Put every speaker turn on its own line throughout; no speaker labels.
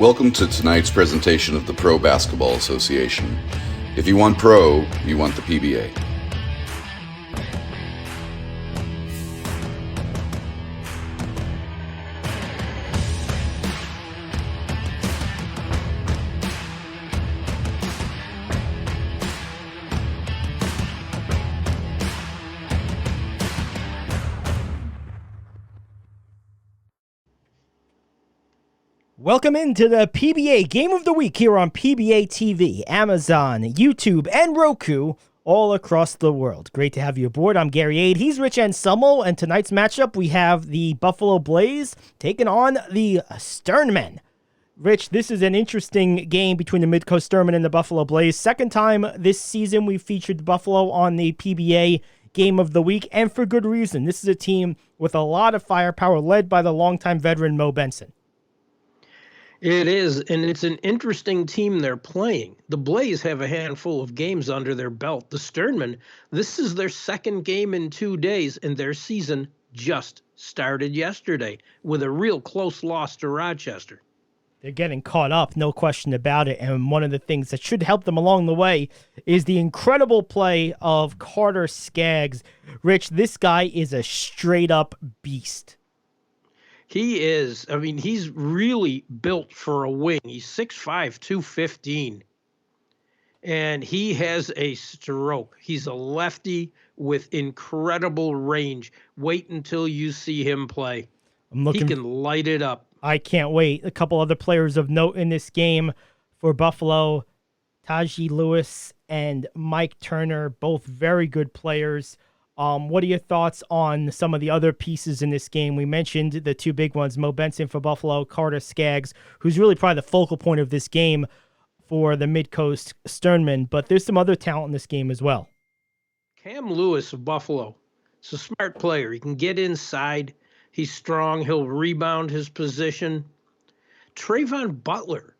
Welcome to tonight's presentation of the Pro Basketball Association. If you want pro, you want the PBA.
Welcome into the PBA Game of the Week here on PBATV, Amazon, YouTube, and Roku all across the world. Great to have you aboard. I'm Gary Ade. He's Rich Anselmo, and tonight's matchup we have the Buffalo Blaze taking on the Sternman. Rich, this is an interesting game between the Midcoast Sternman and the Buffalo Blaze. Second time this season we featured Buffalo on the PBA Game of the Week, and for good reason. This is a team with a lot of firepower led by the longtime veteran Mo Benson.
It is, and it's an interesting team they're playing. The Blaze have a handful of games under their belt. The Sternman, this is their second game in 2 days, and their season just started yesterday with a real close loss to Rochester.
They're getting caught up, no question about it, and one of the things that should help them along the way is the incredible play of Carter Skaggs. Rich, this guy is a straight-up beast.
He is. I mean, he's really built for a wing. He's 6'5", 215. And he has a stroke. He's a lefty with incredible range. Wait until you see him play. He can light it up.
I can't wait. A couple other players of note in this game for Buffalo, Taji Lewis and Mike Turner, both very good players. What are your thoughts on some of the other pieces in this game? We mentioned the two big ones, Mo Benson for Buffalo, Carter Skaggs, who's really probably the focal point of this game for the Midcoast Sternman, but there's some other talent in this game as well.
Cam Lewis of Buffalo is a smart player. He can get inside. He's strong. He'll rebound his position. Trayvon Butler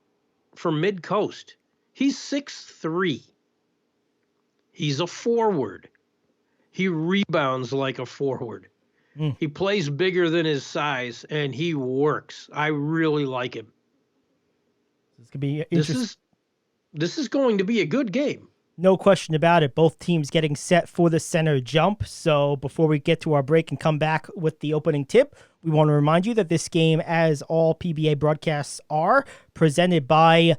from Midcoast. He's 6'3". He's a forward. He rebounds like a forward. He plays bigger than his size, and he works. I really like him.
This could be
This is going to be a good game.
No question about it. Both teams getting set for the center jump. So before we get to our break and come back with the opening tip, we want to remind you that this game, as all PBA broadcasts are, presented by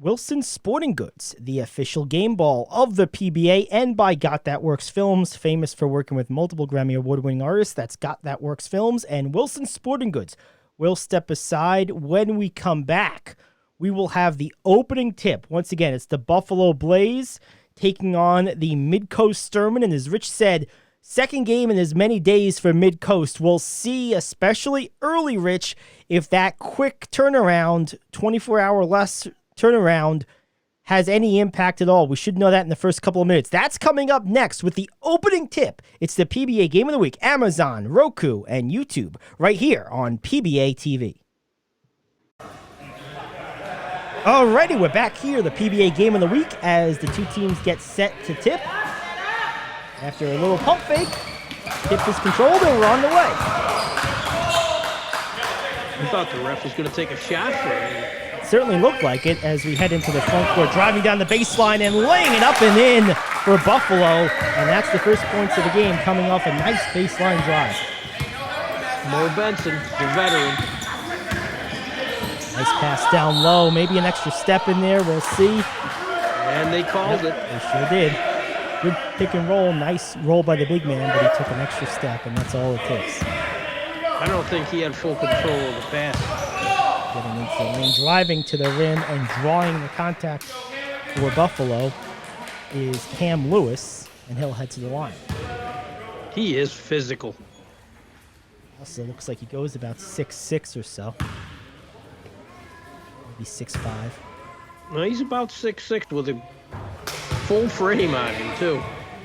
Wilson Sporting Goods, the official game ball of the PBA, and by Got That Works Films, famous for working with multiple Grammy Award-winning artists. That's Got That Works Films and Wilson Sporting Goods. We'll step aside. When we come back, we will have the opening tip. Once again, it's the Buffalo Blaze taking on the Midcoast Sternman, and as Rich said, second game in as many days for Midcoast. We'll see, especially early, Rich, if that quick turnaround, 24-hour less turnaround has any impact at all. We should know that in the first couple of minutes. That's coming up next with the opening tip. It's the PBA Game of the Week, Amazon, Roku, and YouTube, right here on PBA TV. Alrighty, we're back here, the PBA Game of the Week, as the two teams get set to tip. After a little pump fake, tip is controlled and we're on the way.
I thought the ref was going to take a shot for him.
Certainly looked like it as we head into the front court, driving down the baseline and laying it up and in for Buffalo. And that's the first points of the game, coming off a nice baseline drive.
Mo Benson, the veteran.
Nice pass down low, maybe an extra step in there, we'll see.
And they called it.
They sure did. Good pick and roll, nice roll by the big man, but he took an extra step, and that's all it takes.
I don't think he had full control of the pass.
Getting into the lane, driving to the rim, and drawing the contact for Buffalo is Cam Lewis, and he'll head to the line.
He is physical.
Also looks like he goes about 6'6" or so. Maybe 6'5".
No, he's about 6'6" with a full frame on him, too.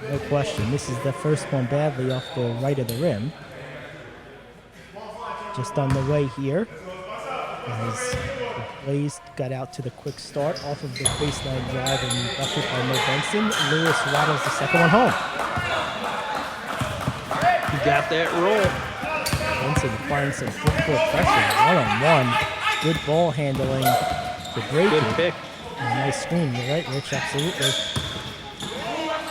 No question. This is the first one badly off the right of the rim. Just on the way here, as the Blaze got out to the quick start off of the baseline drive and bucket by Mo Benson. Lewis rattles the second one home.
He got that roll.
Benson applying some full court pressure, one-on-one. Good ball handling to break
Good
it.
pick.
Nice screen. You're right, Rich. Absolutely.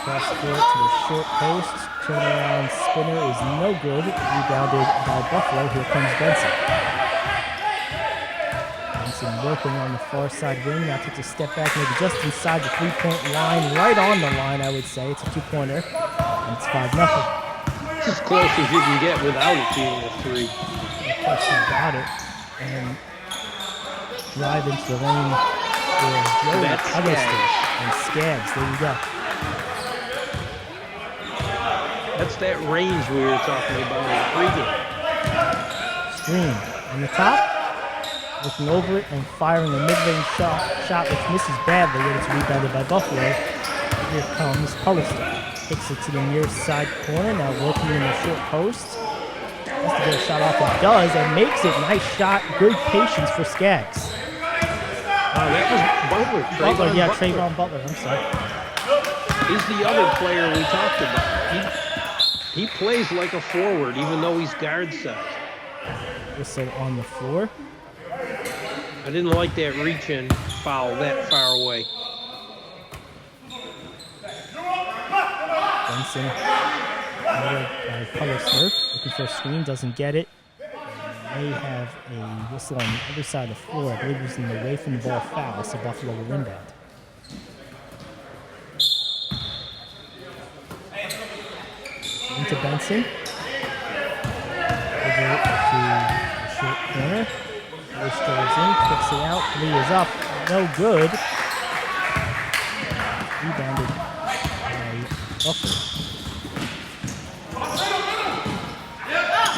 Cross court to the short post. Turnaround spinner is no good. Rebounded by Buffalo. Here comes Benson. Benson working on the far side wing. Now takes a step back, maybe just inside the three-point line. Right on the line, I would say. It's a two-pointer. And it's 5-0.
It's as close as you can get without it being a three.
Of course, he got it. And drive into the lane for Joey
That's
Augustin. And Scabs. There you go.
That's that range we were talking about in pregame.
Screen on the top, looking over it and firing a mid-range shot which misses badly, and it's rebounded by Buffalo. Here comes Hollister. Kicks it to the near side corner, now working in the short post. Has to get a shot off, and does, and makes it. Nice shot, good patience for Skaggs.
That was Butler.
Trayvon Butler, I'm sorry.
He's the other player we talked about. He plays like a forward, even though he's guard size.
Whistle on the floor.
I didn't like that reach-in foul that far away.
Benson, by Hollister, looking for a screen, doesn't get it. They have a whistle on the other side of the floor. I believe it was in the away from the ball foul, so Buffalo will inbound. Into Benson. Over to the short corner. Bush goes in, kicks it out. Three is up. No good. Rebounded by Buffalo.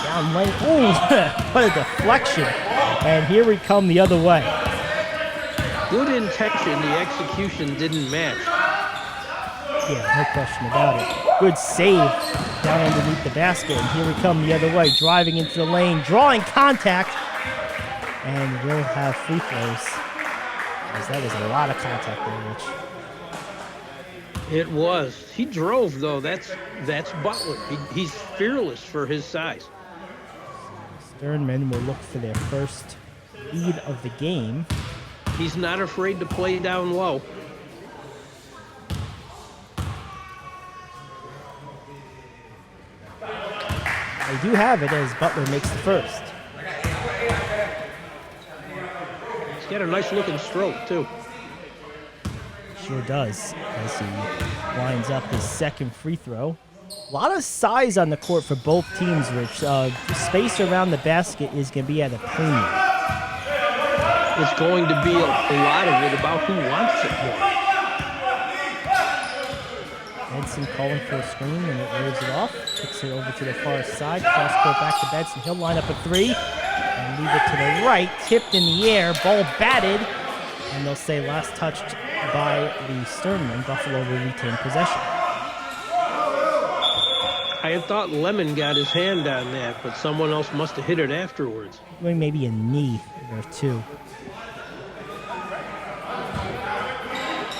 Down lane. Ooh, what a deflection. And here we come the other way.
Good intention, the execution didn't match.
Yeah, no question about it. Good save down underneath the basket. And here we come the other way, driving into the lane, drawing contact. And we'll have free throws. Because that was a lot of contact there, Rich.
It was. He drove, though. That's Butler. He's fearless for his size.
Sternman will look for their first lead of the game.
He's not afraid to play down low.
They do have it as Butler makes the first.
He's got a nice looking stroke, too.
Sure does, as he lines up his second free throw. A lot of size on the court for both teams, Rich. The space around the basket is going to be at a premium.
It's going to be a lot of it about who wants it more.
Benson calling for a screen, and it waves it off. Kicks it over to the far side. Cross court back to Benson. He'll line up a three and leave it to the right. Tipped in the air. Ball batted. And they'll say last touched by the Sternman. Buffalo will retain possession.
I had thought Lemon got his hand on that, but someone else must have hit it afterwards.
Maybe a knee or two.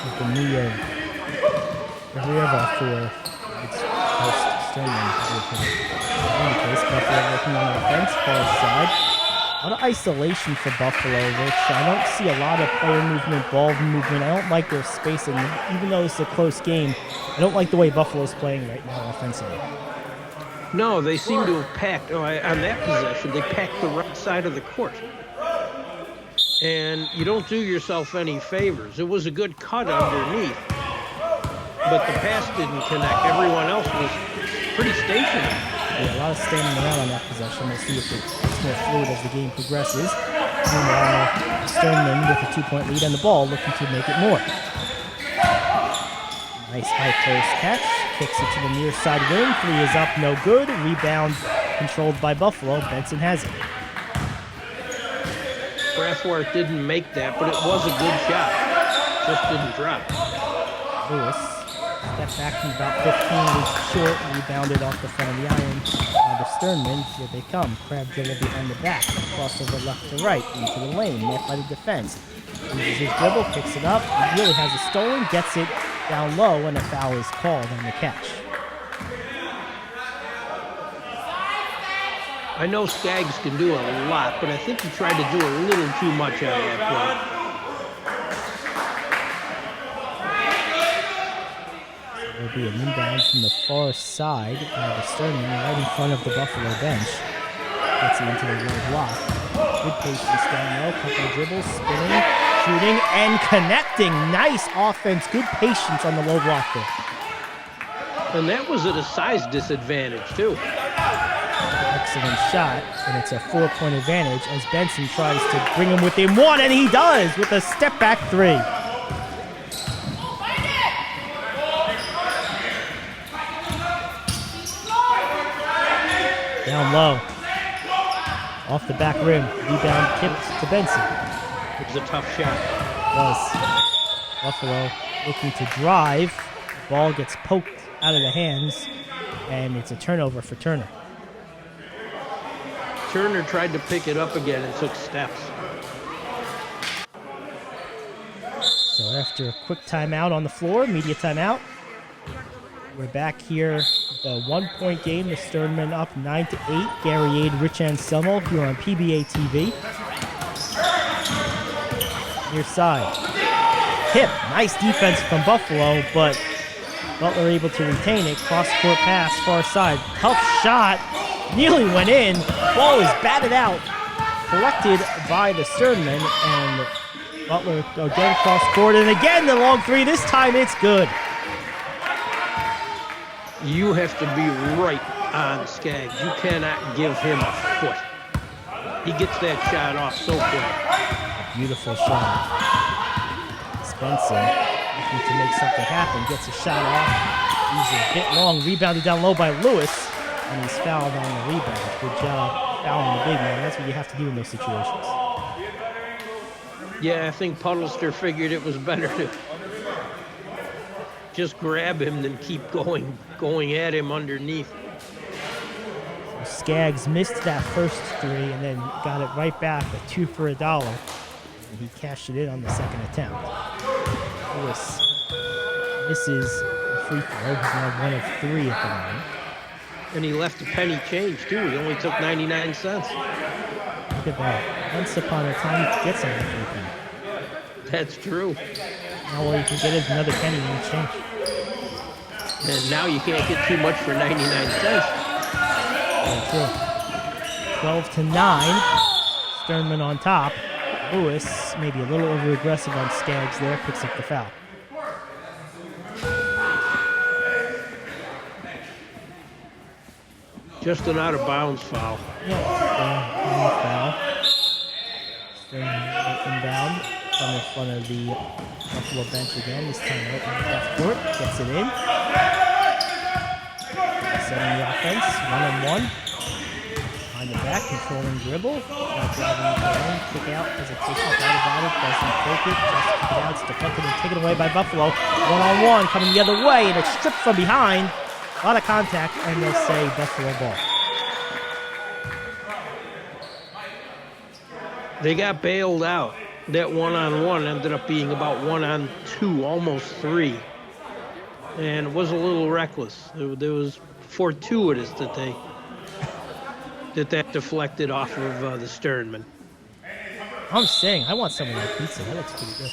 With the knee of whoever for its first Sternman. In any case, Buffalo working on the offense, far side. A lot of isolation for Buffalo, Rich. I don't see a lot of player movement, ball movement. I don't like their spacing. Even though it's a close game, I don't like the way Buffalo's playing right now offensively.
No, they seem to have packed, on that possession, they packed the right side of the court. And you don't do yourself any favors. It was a good cut underneath, but the pass didn't connect. Everyone else was pretty stationary.
Yeah, a lot of standing around on that possession. We'll see if it's more fluid as the game progresses. Meanwhile, Sternman with a 2-point lead on the ball, looking to make it more. Nice high post catch. Kicks it to the near side wing. Three is up, no good. Rebound controlled by Buffalo. Benson has it.
Brathwaite didn't make that, but it was a good shot. Just didn't drop.
Lewis step back from about 15, reached short, rebounded off the front of the iron. The Sternman, here they come. Crab dribble behind the back. Crossover left to right into the lane. Met by the defense. Uses his dribble, picks it up. He really has it stolen, gets it down low, and a foul is called on the catch.
I know Skaggs can do a lot, but I think he tried to do a little too much out of that
play. There'll be an inbound from the far side of the Sternman right in front of the Buffalo bench. Gets it into the low block. Good patience down low, couple of dribbles, spinning, shooting, and connecting. Nice offense, good patience on the low block there.
And that was at a size disadvantage, too.
Excellent shot, and it's a 4-point advantage as Benson tries to bring him within one, and he does with a step-back three. Down low. Off the back rim. Rebound tipped to Benson.
It was a tough shot.
It was. Buffalo looking to drive. The ball gets poked out of the hands, and it's a turnover for Turner.
Turner tried to pick it up again and took steps.
So after a quick timeout on the floor, media timeout, we're back here. The 1-point game, the Sternman up 9-8. Gary Aid, Rich Anselmo here on PBATV. Near side. Tip, nice defense from Buffalo, but Butler able to retain it. Cross-court pass, far side. Tough shot, nearly went in. Ball is batted out, collected by the Sternman, and Butler again cross-court, and again the long three. This time it's good.
You have to be right on Skaggs. You cannot give him a foot. He gets that shot off so quick.
Beautiful shot. Spencer looking to make something happen. Gets a shot off. He's a bit long. Rebounded down low by Lewis. And he's fouled on the rebound. Good job fouling the big man. That's what you have to do in those situations.
Yeah, I think Puddlester figured it was better to just grab him than keep going at him underneath.
So Skaggs missed that first three and then got it right back, a 2 for $1. And he cashed it in on the second attempt. Lewis misses the free throw. He's now 1 of 3 at the moment.
And he left a penny change, too. He only took 99 cents.
Look at that. Once upon a time, you could get something for a penny.
That's true.
Now all you can get is another penny in exchange.
And now you can't get too much for 99 cents.
Very true. 12-9. Sternman on top. Lewis, maybe a little over-aggressive on Skaggs there, picks up the foul.
Just an out-of-bounds foul.
Yeah, foul. Sternman inbound from in front of the Buffalo bench again. This time right on the left court. Gets it in. Setting the offense. 1-on-1. Behind the back, controlling dribble. Now driving into the lane. Kick out, hesitation, right about it. Doesn't take it. Just kick it out. It's deflected and taken away by Buffalo. 1-on-1 coming the other way, and it's stripped from behind. A lot of contact, and they'll say Buffalo ball.
They got bailed out. That 1-on-1 ended up being about 1-on-2, almost 3. And it was a little reckless. There was fortuitous that deflected off of the Sternman.
I'm saying, I want some of that pizza. That looks pretty good.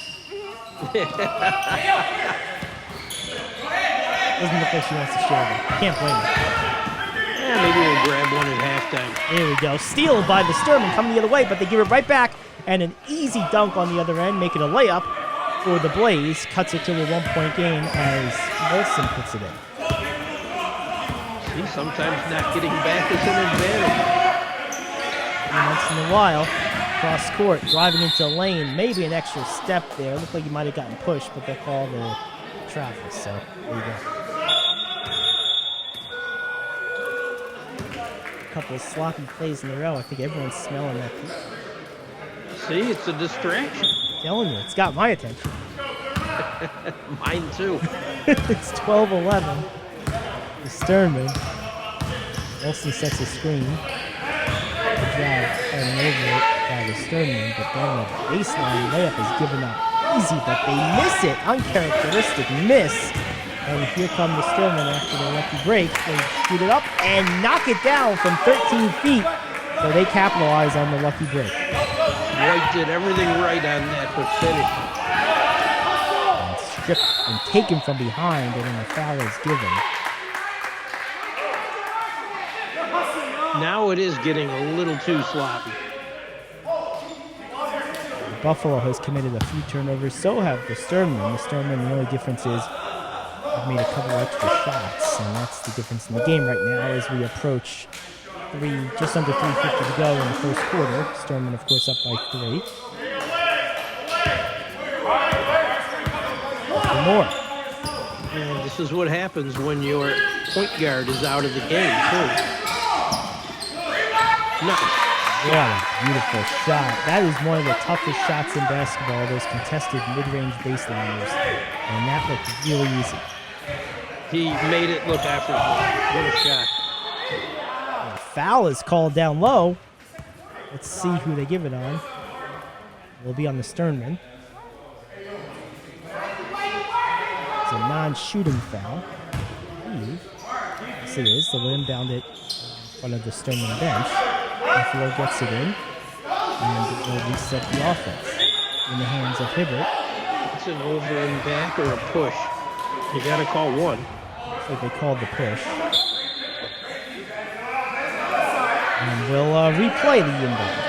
Doesn't look like she wants to share it. Can't blame her.
Yeah, maybe we'll grab one at halftime.
There we go. Steal by the Sternman coming the other way, but they give it right back. And an easy dunk on the other end, making a layup for the Blaze. Cuts it to a 1-point game as Wilson puts it in.
See, sometimes not getting back is an advantage.
And once in a while, cross court, driving into the lane, maybe an extra step there. Looked like he might have gotten pushed, but they call the travel. So there you go. A couple of sloppy plays in a row. I think everyone's smelling that.
See, it's a distraction.
I'm telling you, it's got my attention.
Mine too.
It's 12-11. The Sternman. Wilson sets a screen. Good job turning over it by the Sternman, but then the baseline layup is given up easy, but they miss it. Uncharacteristic miss. And here come the Sternman after the lucky break. They shoot it up and knock it down from 13 feet. So they capitalize on the lucky break.
White did everything right on that, but finished.
And stripped and taken from behind, and then the foul is given.
Now it is getting a little too sloppy.
Buffalo has committed a few turnovers, so have the Sternman. The Sternman, the only difference is they've made a couple extra shots, and that's the difference in the game right now as we approach just under 3:50 to go in the first quarter. Sternman, of course, up by 3. For more.
And this is what happens when your point guard is out of the game, too. Nice.
What a beautiful shot. That is one of the toughest shots in basketball, those contested mid-range baseliners. And that looked really easy.
He made it look effortless. What a shot.
A foul is called down low. Let's see who they give it on. It'll be on the Sternman. It's a non-shooting foul. Yes, it is. They'll inbound it in front of the Sternman bench. Buffalo gets it in, and they'll reset the offense in the hands of Hibbert.
It's an over and back or a push. You got to call one.
So they called the push. And we'll replay the inbound.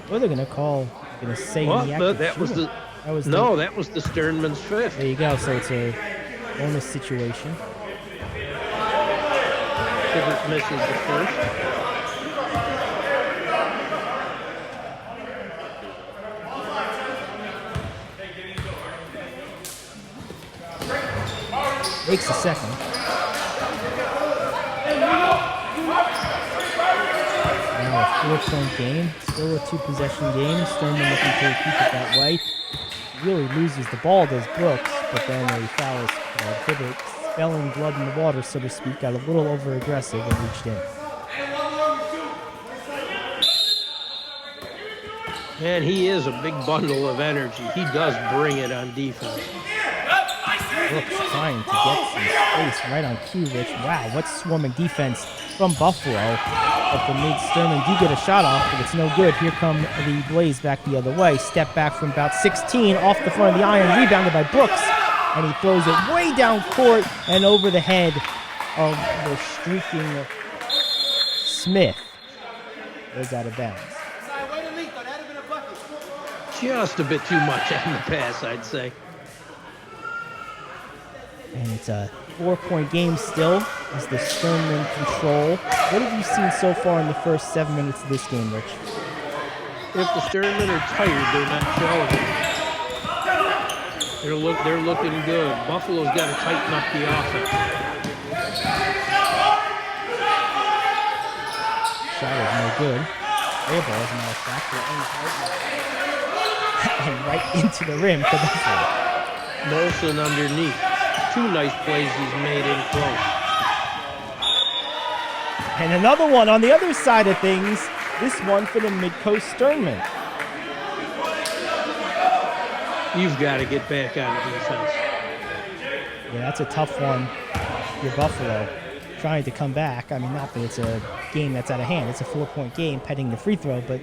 What are they going to call? Going to say
Well,
inactive
that was
shooter?
that was the Sternman's fifth.
There you go. So it's a bonus situation.
Hibbert misses the first.
Makes the second. Now a 4-point game. Still a 2-possession game. Sternman looking to keep it that way. Really loses the ball, does Brooks, but then a foul is called. Hibbert, spelling blood in the water, so to speak, got a little over-aggressive and reached in.
Man, he is a big bundle of energy. He does bring it on defense.
Brooks trying to get some space right on cue, Rich. Wow, what swarming defense from Buffalo. But the Sternman do get a shot off, but it's no good. Here come the Blaze back the other way. Step back from about 16, off the front of the iron, rebounded by Brooks. And he throws it way down court and over the head of the streaking Smith. Goes out of bounds.
Just a bit too much on the pass, I'd say.
And it's a 4-point game still as the Sternman control. What have you seen so far in the first 7 minutes of this game, Rich?
If the Sternman are tired, they're not showing it. They're looking good. Buffalo's got to tighten up the offense.
Shot is no good. Air ball, as a matter of fact, and right into the rim for Buffalo.
Molson underneath. 2 nice plays he's made in close.
And another one on the other side of things. This one for the Midcoast Sternman.
You've got to get back on defense.
Yeah, that's a tough one. Your Buffalo trying to come back. I mean, not that it's a game that's out of hand. It's a 4-point game, pending the free throw. But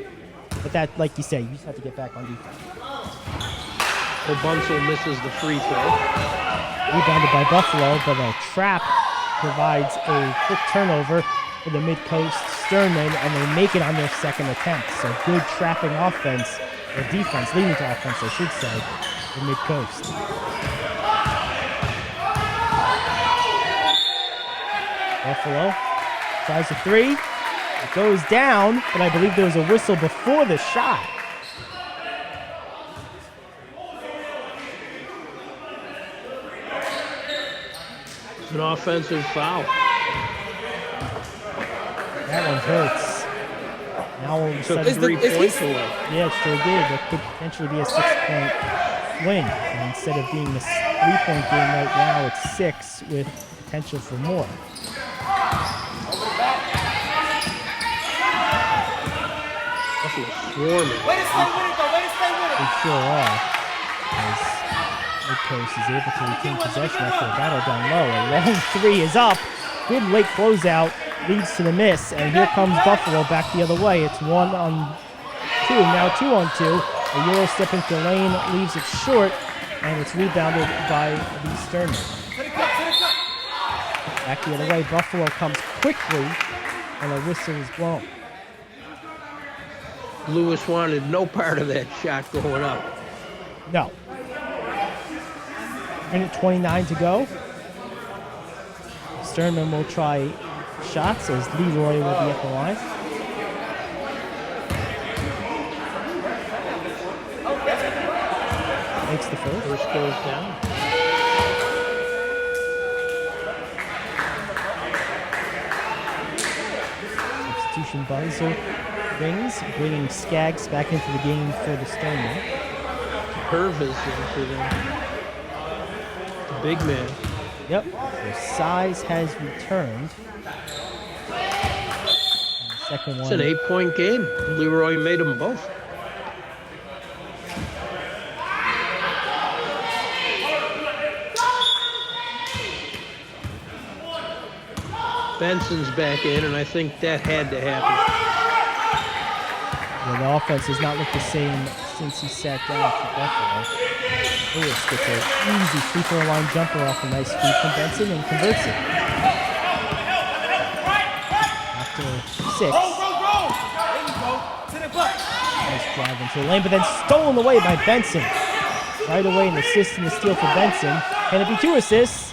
that, like you say, you just have to get back on defense.
Obunsel misses the free throw.
Rebounded by Buffalo, but a trap provides a quick turnover for the Midcoast Sternman, and they make it on their second attempt. So good trapping offense, or defense, leading to offense, I should say, for Midcoast. Buffalo tries a 3. It goes down, but I believe there was a whistle before the shot.
An offensive foul.
That one hurts. Now all of a
Took
sudden,
3 points away.
yeah, it sure did. That could potentially be a 6-point swing. And instead of being a 3-point game right now, it's 6 with potential for more.
Buffalo swarming.
They sure are. As Midcoast is able to retain possession after a battle down low. A long three is up. Good late closeout leads to the miss, and here comes Buffalo back the other way. It's 1-on-2, now 2-on-2. A Euro step into the lane leaves it short, and it's rebounded by the Sternman. Back the other way, Buffalo comes quickly, and a whistle is blown.
Lewis wanted no part of that shot going up.
No. Minute 29 to go. Sternman will try shots as Leroy will be at the line. Makes the first.
First goes down.
Substitution buzzer rings, bringing Skaggs back into the game for the Sternman.
Purvis into them. The big man.
Yep, the size has returned. And the second
It's
one.
an 8-point game. Leroy made them both. Benson's back in, and I think that had to happen.
Yeah, the offense has not looked the same since he sat down for Buffalo. Lewis gets an easy free throw line jumper off a nice feed from Benson and converts it. After 6. Nice drive into the lane, but then stolen away by Benson. Right away, an assist and a steal for Benson. Can it be 2 assists?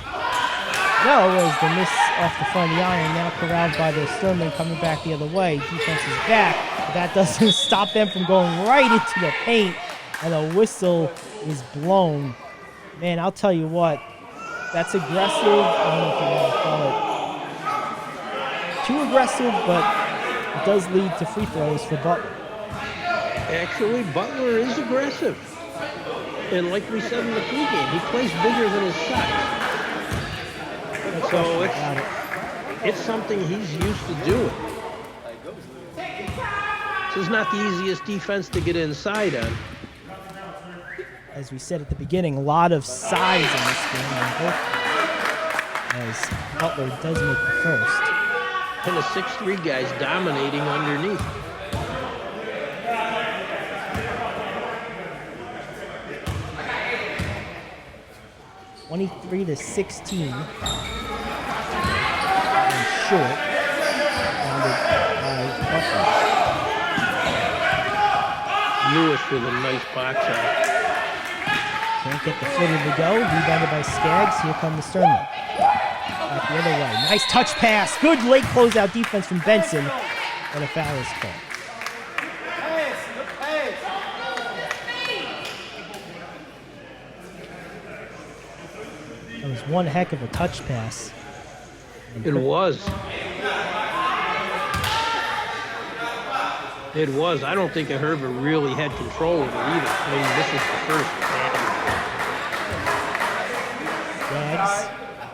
No, as the miss off the front of the iron, now corralled by the Sternman coming back the other way. Defense is back, but that doesn't stop them from going right into the paint, and a whistle is blown. Man, I'll tell you what, that's aggressive. I don't know if you want to call it too aggressive, but it does lead to free throws for Butler.
Actually, Butler is aggressive. And like we said in the pregame, he plays bigger than his size. So it's something he's used to doing. This is not the easiest defense to get inside on.
As we said at the beginning, a lot of size in this game on both as Butler does make the first.
And the 6'3 guy's dominating underneath. (23-16). And short. Rounded by Buffalo. Lewis with a nice box out.
Can't get the footer to go. Rebounded by Skaggs. Here come the Sternman. Back the other way. Nice touch pass. Good late closeout defense from Benson. And a foul is called. That was one heck of a touch pass.
It was. It was. I don't think Herbert really had control of it either. I mean, this is the first.
Skaggs.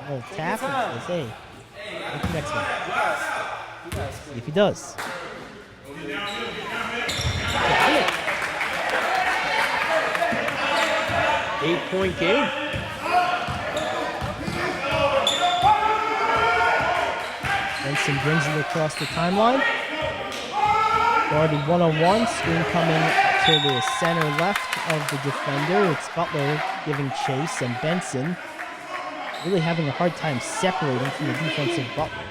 Oh, tap. And says, hey, take the next one. See if he does.
8-point game.
Benson brings it across the timeline. Guarded one-on-one. Screen coming to the center left of the defender. It's Butler giving chase, and Benson really having a hard time separating from the defensive Butler.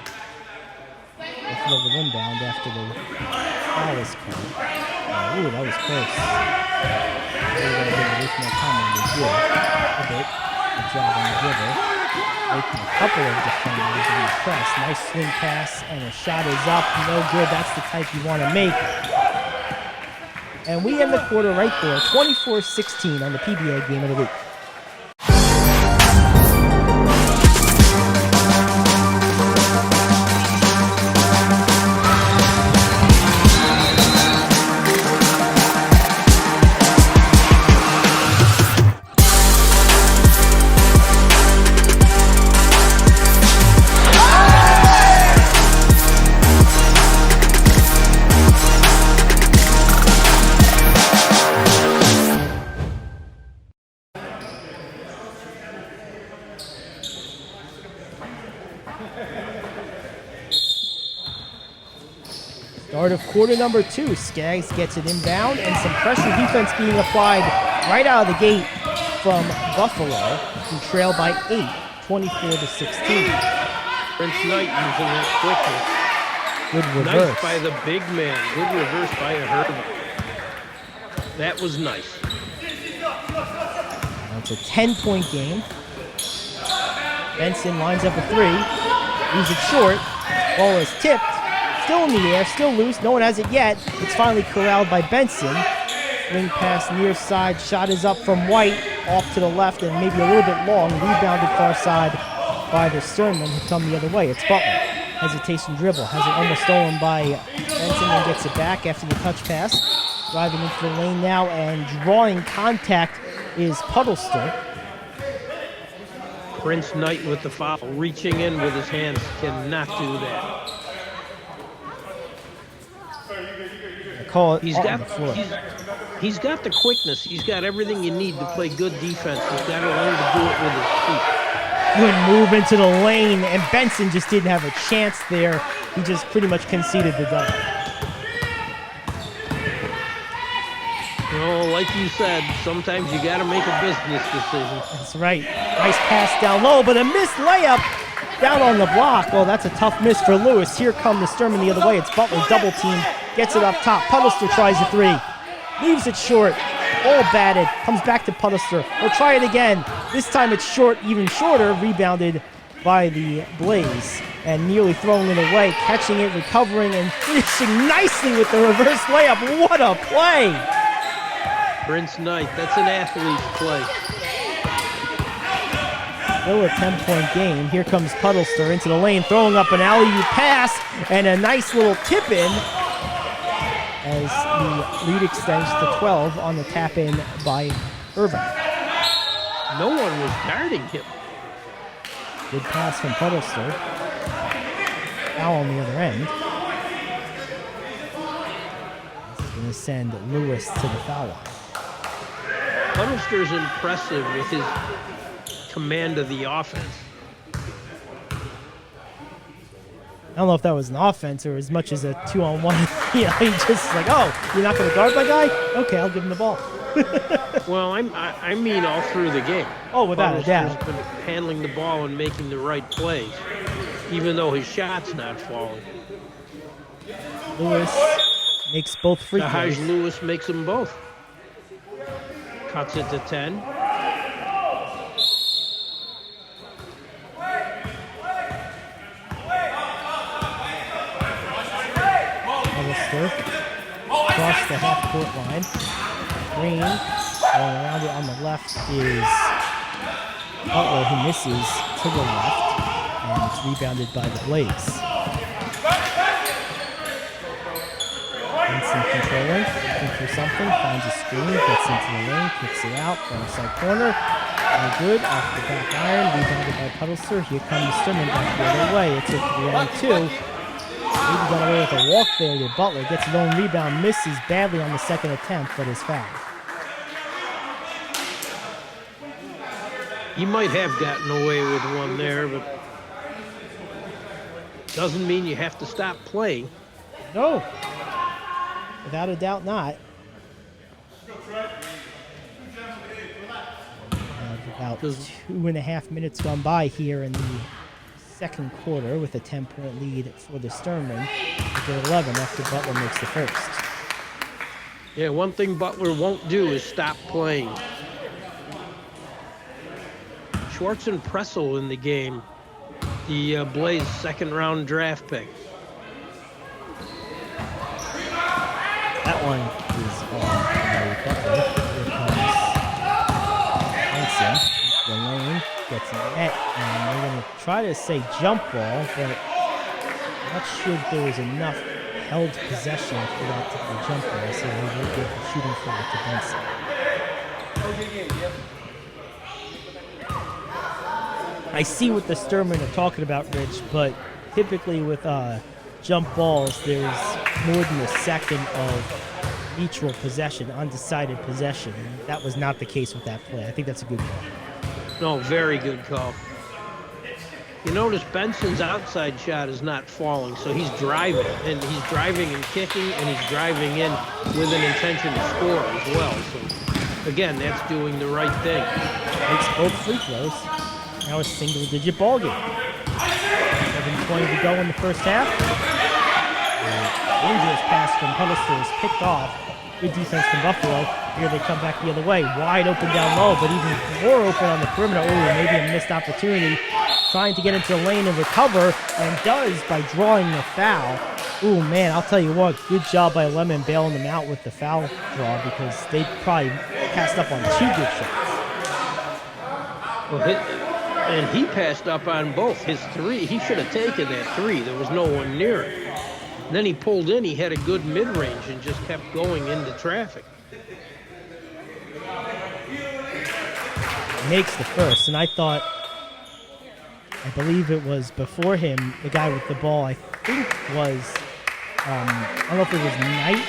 Buffalo the inbound after the foul is called. Ooh, that was close. They're going to get away from that time on the drill a bit. The drive on the dribble. Making a couple of defenders in the press. Nice swing pass, and a shot is up. No good. That's the type you want to make. And we end the quarter right there. 24-16 on the PBA Game of the Week. Start of quarter number 2. Skaggs gets it inbound and some pressure defense being applied right out of the gate from Buffalo, who trail by 8, 24-16.
Prince Knight using that quickness.
Good reverse.
Nice by the big man. Good reverse by a Herman. That was nice.
Now it's a 10-point game. Benson lines up a 3. Leaves it short. Ball is tipped. Still in the air. Still loose. No one has it yet. It's finally corralled by Benson. Swing pass near side. Shot is up from White. Off to the left and maybe a little bit long. Rebounded far side by the Sternman who come the other way. It's Butler. Hesitation dribble. Has it almost stolen by Benson and gets it back after the touch pass. Driving into the lane now and drawing contact is Puddlester.
Prince Knight with the foul. Reaching in with his hands. Cannot do that.
Call it
He's
on
got
the floor.
he's got the quickness. He's got everything you need to play good defense. He's got to learn to do it with his feet.
Good move into the lane, and Benson just didn't have a chance there. He just pretty much conceded the dunk.
You know, like you said, sometimes you got to make a business decision.
That's right. Nice pass down low, but a missed layup down on the block. Oh, that's a tough miss for Lewis. Here come the Sternman the other way. It's Butler double team. Gets it up top. Puddlester tries a 3. Leaves it short. All batted. Comes back to Puddlester. He'll try it again. This time it's short, even shorter. Rebounded by the Blaze. And nearly throwing it away. Catching it, recovering, and finishing nicely with the reverse layup. What a play!
Prince Knight, that's an athlete's play.
Still a 10-point game. Here comes Puddlester into the lane, throwing up an alley-oop pass and a nice little tip-in as the lead extends to 12 on the tap-in by Irving.
No one was guarding him.
Good pass from Puddlester. Foul on the other end. This is going to send Lewis to the foul line.
Puddlester's impressive with his command of the offense.
I don't know if that was an offense or as much as a 2-on-1. You know, he just like, oh, you're not going to guard my guy? Okay, I'll give him the ball.
Well, I mean all through the game.
Oh, without a doubt.
Puddlester's been handling the ball and making the right plays, even though his shot's not falling.
Lewis makes both free throws.
Lewis makes them both. Cuts it to 10.
Across the half-court line. Green, going around it on the left is Butler, who misses to the left, and it's rebounded by the Blaze. Benson controlling, looking for something, finds a screen, gets into the lane, kicks it out, far side corner. No good, off the back iron, rebounded by Puddlester. Here comes Sternman back the other way. It's a 3-on-2. Maybe got away with a walk there to Butler. Gets his own rebound, misses badly on the second attempt, but is fouled.
He might have gotten away with one there, but doesn't mean you have to stop playing.
No, without a doubt not. About 2.5 minutes gone by here in the second quarter with a 10-point lead for the Sternman. At 11 after Butler makes the first.
Yeah, one thing Butler won't do is stop playing. Schwartz and Pressel in the game. The Blaze second-round draft pick.
That one is on by Butler. Here comes Benson. The lane gets in the net, and they're going to try to say jump ball, but I'm not sure if there was enough held possession for that to be jump ball, so they will give the shooting foul to Benson. I see what the Sternman are talking about, Rich, but typically with jump balls, there's more than a second of neutral possession, undecided possession. That was not the case with that play. I think that's a good call.
No, very good call. You notice Benson's outside shot is not falling, so he's driving, and he's driving and kicking, and he's driving in with an intention to score as well. So, again, that's doing the right thing.
Makes both free throws. Now a single-digit ball game. 7:20 to go in the first half. Dangerous pass from Huddleston is picked off. Good defense from Buffalo. Here they come back the other way. Wide open down low, but even more open on the perimeter. Oh, maybe a missed opportunity. Trying to get into the lane and recover, and does by drawing the foul. Ooh, man, I'll tell you what, good job by Lemon bailing them out with the foul draw, because they probably passed up on 2 good shots.
Well, and he passed up on both. His 3, he should have taken that 3. There was no one near it. And then he pulled in, he had a good mid-range and just kept going into traffic.
Makes the first, and I believe it was before him, the guy with the ball, I think was, I don't know if it was Knight.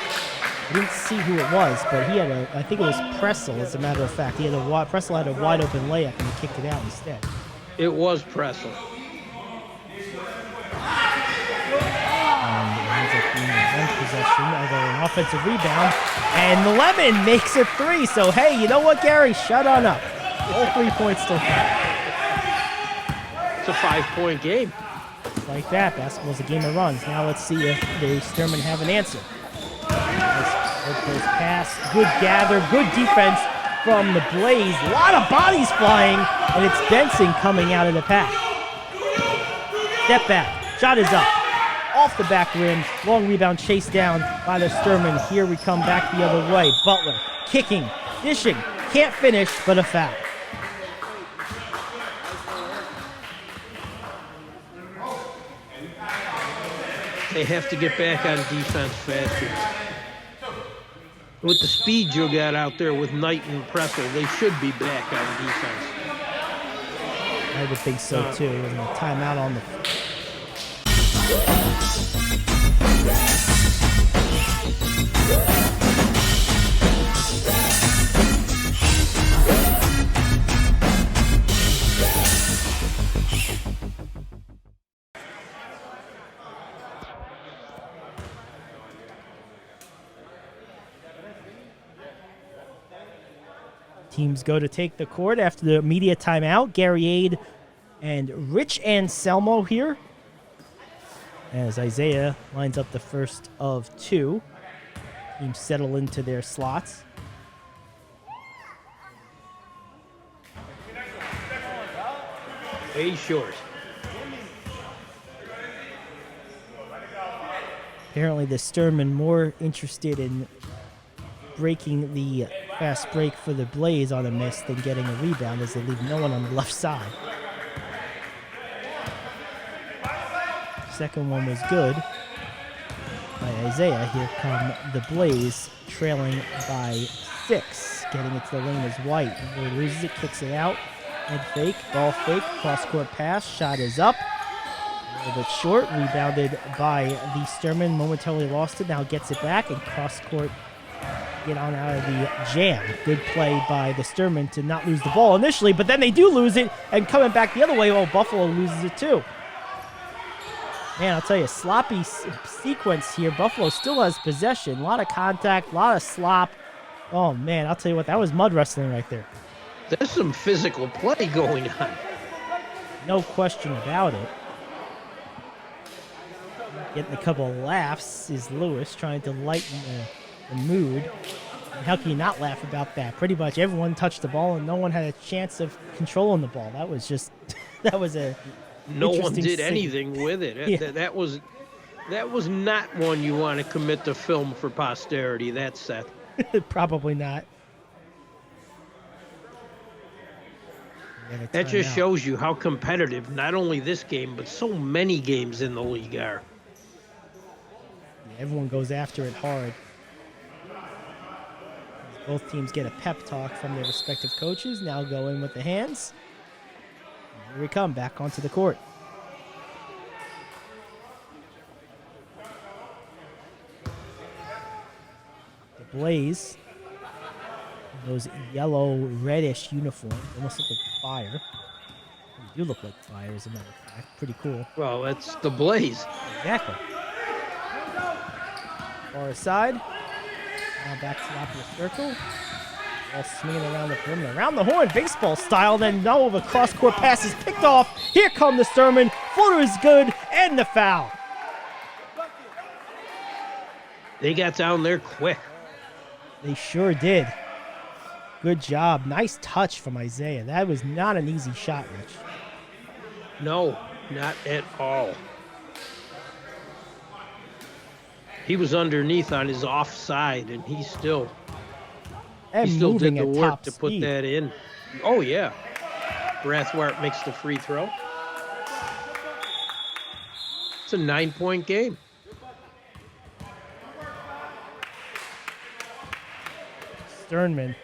I didn't see who it was, but he had I think it was Pressel, as a matter of fact. Pressel had a wide open layup, and he kicked it out instead.
It was Pressel.
And it ends up being a one possession, although an offensive rebound, and Lemon makes a 3. So, hey, you know what, Gary? Shut on up. All 3 points still count.
It's a 5-point game.
Like that. Basketball's a game of runs. Now let's see if the Sternman have an answer. Nice pass, good gather, good defense from the Blaze. A lot of bodies flying, and it's Benson coming out of the pack. Step back, shot is up. Off the back rim, long rebound chased down by the Sternman. Here we come back the other way. Butler kicking, dishing, can't finish, but a foul.
They have to get back on defense faster. With the speed you got out there with Knight and Pressel, they should be back on defense.
I would think so too. And a timeout on the. Teams go to take the court after the media timeout. Gary Ade and Rich Anselmo here, as Isaiah lines up the first of 2. Teams settle into their slots.
Way short.
Apparently the Sternman more interested in breaking the fast break for the Blaze on a miss than getting a rebound, as they leave no one on the left side. Second one was good by Isaiah. Here come the Blaze, trailing by 6. Getting it to the lane is White. He loses it, kicks it out. Head fake, ball fake, cross-court pass. Shot is up. A little bit short. Rebounded by the Sternman. Momentarily lost it. Now gets it back, and cross-court get on out of the jam. Good play by the Sternman to not lose the ball initially, but then they do lose it, and coming back the other way, well, Buffalo loses it too. Man, I'll tell you, sloppy sequence here. Buffalo still has possession. A lot of contact, a lot of slop. Oh, man, I'll tell you what, that was mud wrestling right there.
There's some physical play going on.
No question about it. Getting a couple of laughs is Lewis, trying to lighten the mood. And how can you not laugh about that? Pretty much everyone touched the ball, and no one had a chance of controlling the ball. That was just, that was a
No one did
scene.
anything with it.
Yeah.
That was not one you want to commit to film for posterity. That's Seth.
Probably not.
That just shows you how competitive not only this game, but so many games in the league are.
Everyone goes after it hard. Both teams get a pep talk from their respective coaches. Now go in with the hands. And here we come, back onto the court. The Blaze, those yellow reddish uniforms, almost look like fire. You do look like fire, as a matter of fact. Pretty cool.
Well, that's the Blaze.
Exactly. Far aside. Now back to the opposite circle. Ball swinging around the perimeter. Around the horn, baseball style. Then no, the cross-court pass is picked off. Here come the Sternman. Floater is good. And the foul.
They got down there quick.
They sure did. Good job. Nice touch from Isaiah. That was not an easy shot, Rich.
No, not at all. He was underneath on his offside, and he still did
moving
the
at
work
top
to put
speed.
that in. Oh, yeah. Brathwaite makes the free throw. It's a 9-point game.
Sternman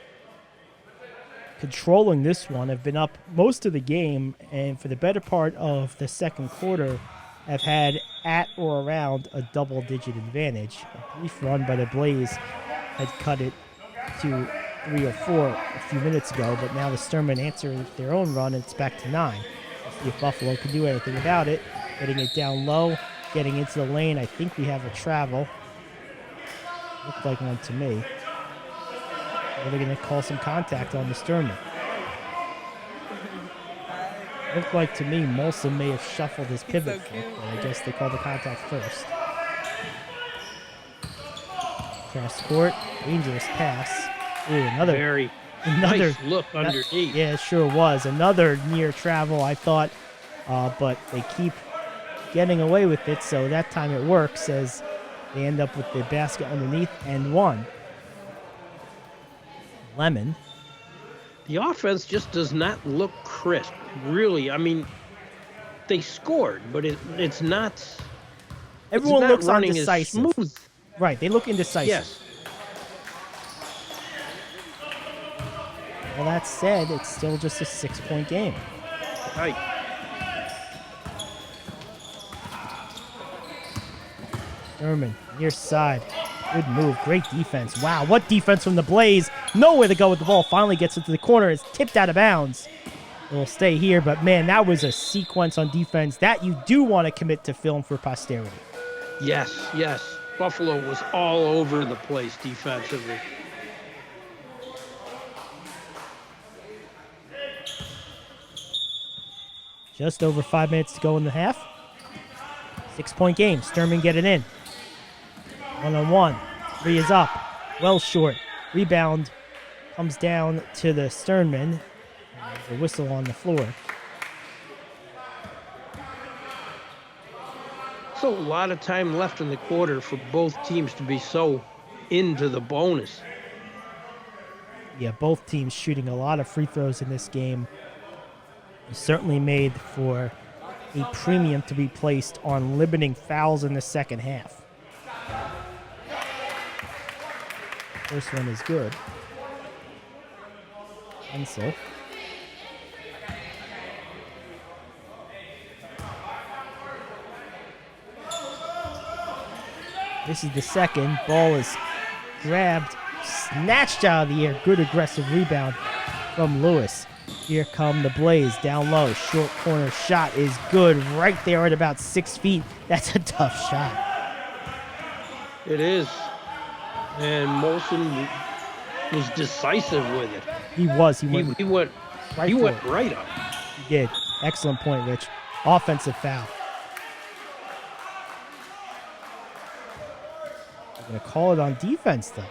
controlling this one, have been up most of the game, and for the better part of the second quarter have had at or around a double-digit advantage. A brief run by the Blaze had cut it to 3 or 4 a few minutes ago, but now the Sternman answering their own run, and it's back to 9. Let's see if Buffalo can do anything about it. Getting it down low, getting into the lane. I think we have a travel. Looked like one to me. Are they going to call some contact on the Sternman? Looked like to me Molson may have shuffled his pivot foot, but I guess they called the contact first. Cross court, dangerous pass. Ooh, another
nice look underneath.
Yeah, it sure was. Another near travel, I thought, but they keep getting away with it, so that time it works as they end up with the basket underneath and one. Lemon.
The offense just does not look crisp, really. I mean, they scored, but it's not.
Everyone
it's not
looks
running
undecisive.
as smooth.
Right, they look indecisive.
Yes.
Well, that said, it's still just a 6-point game.
Right.
Sternman, near side. Good move. Great defense. Wow, what defense from the Blaze. Nowhere to go with the ball. Finally gets into the corner. It's tipped out of bounds. It'll stay here, but man, that was a sequence on defense that you do want to commit to film for posterity.
Yes, yes. Buffalo was all over the place defensively.
Just over 5 minutes to go in the half. 6-point game. Sternman get it in. One-on-one. 3 is up. Well short. Rebound comes down to the Sternman. There's a whistle on the floor.
So a lot of time left in the quarter for both teams to be so into the bonus.
Yeah, both teams shooting a lot of free throws in this game. Certainly made for a premium to be placed on limiting fouls in the second half. First one is good. Hensel. This is the second. Ball is grabbed, snatched out of the air. Good aggressive rebound from Lewis. Here come the Blaze down low. Short corner shot is good right there at about 6 feet. That's a tough shot.
It is. And Molson was decisive with it.
He was. He
went right up.
He did. Excellent point, Rich. Offensive foul. They're going to call it on defense, though.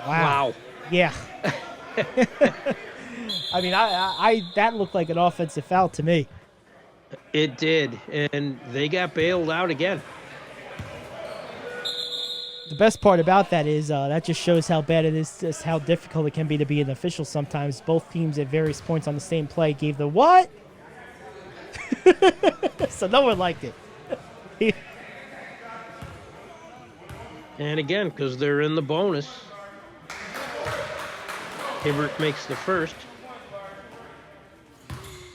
Wow. Yeah. I mean, I that looked like an offensive foul to me.
It did, and they got bailed out again.
The best part about that is that just shows how bad it is, just how difficult it can be to be an official sometimes. Both teams at various points on the same play gave the what? So no one liked it.
And again, because they're in the bonus, Hibbert makes the first.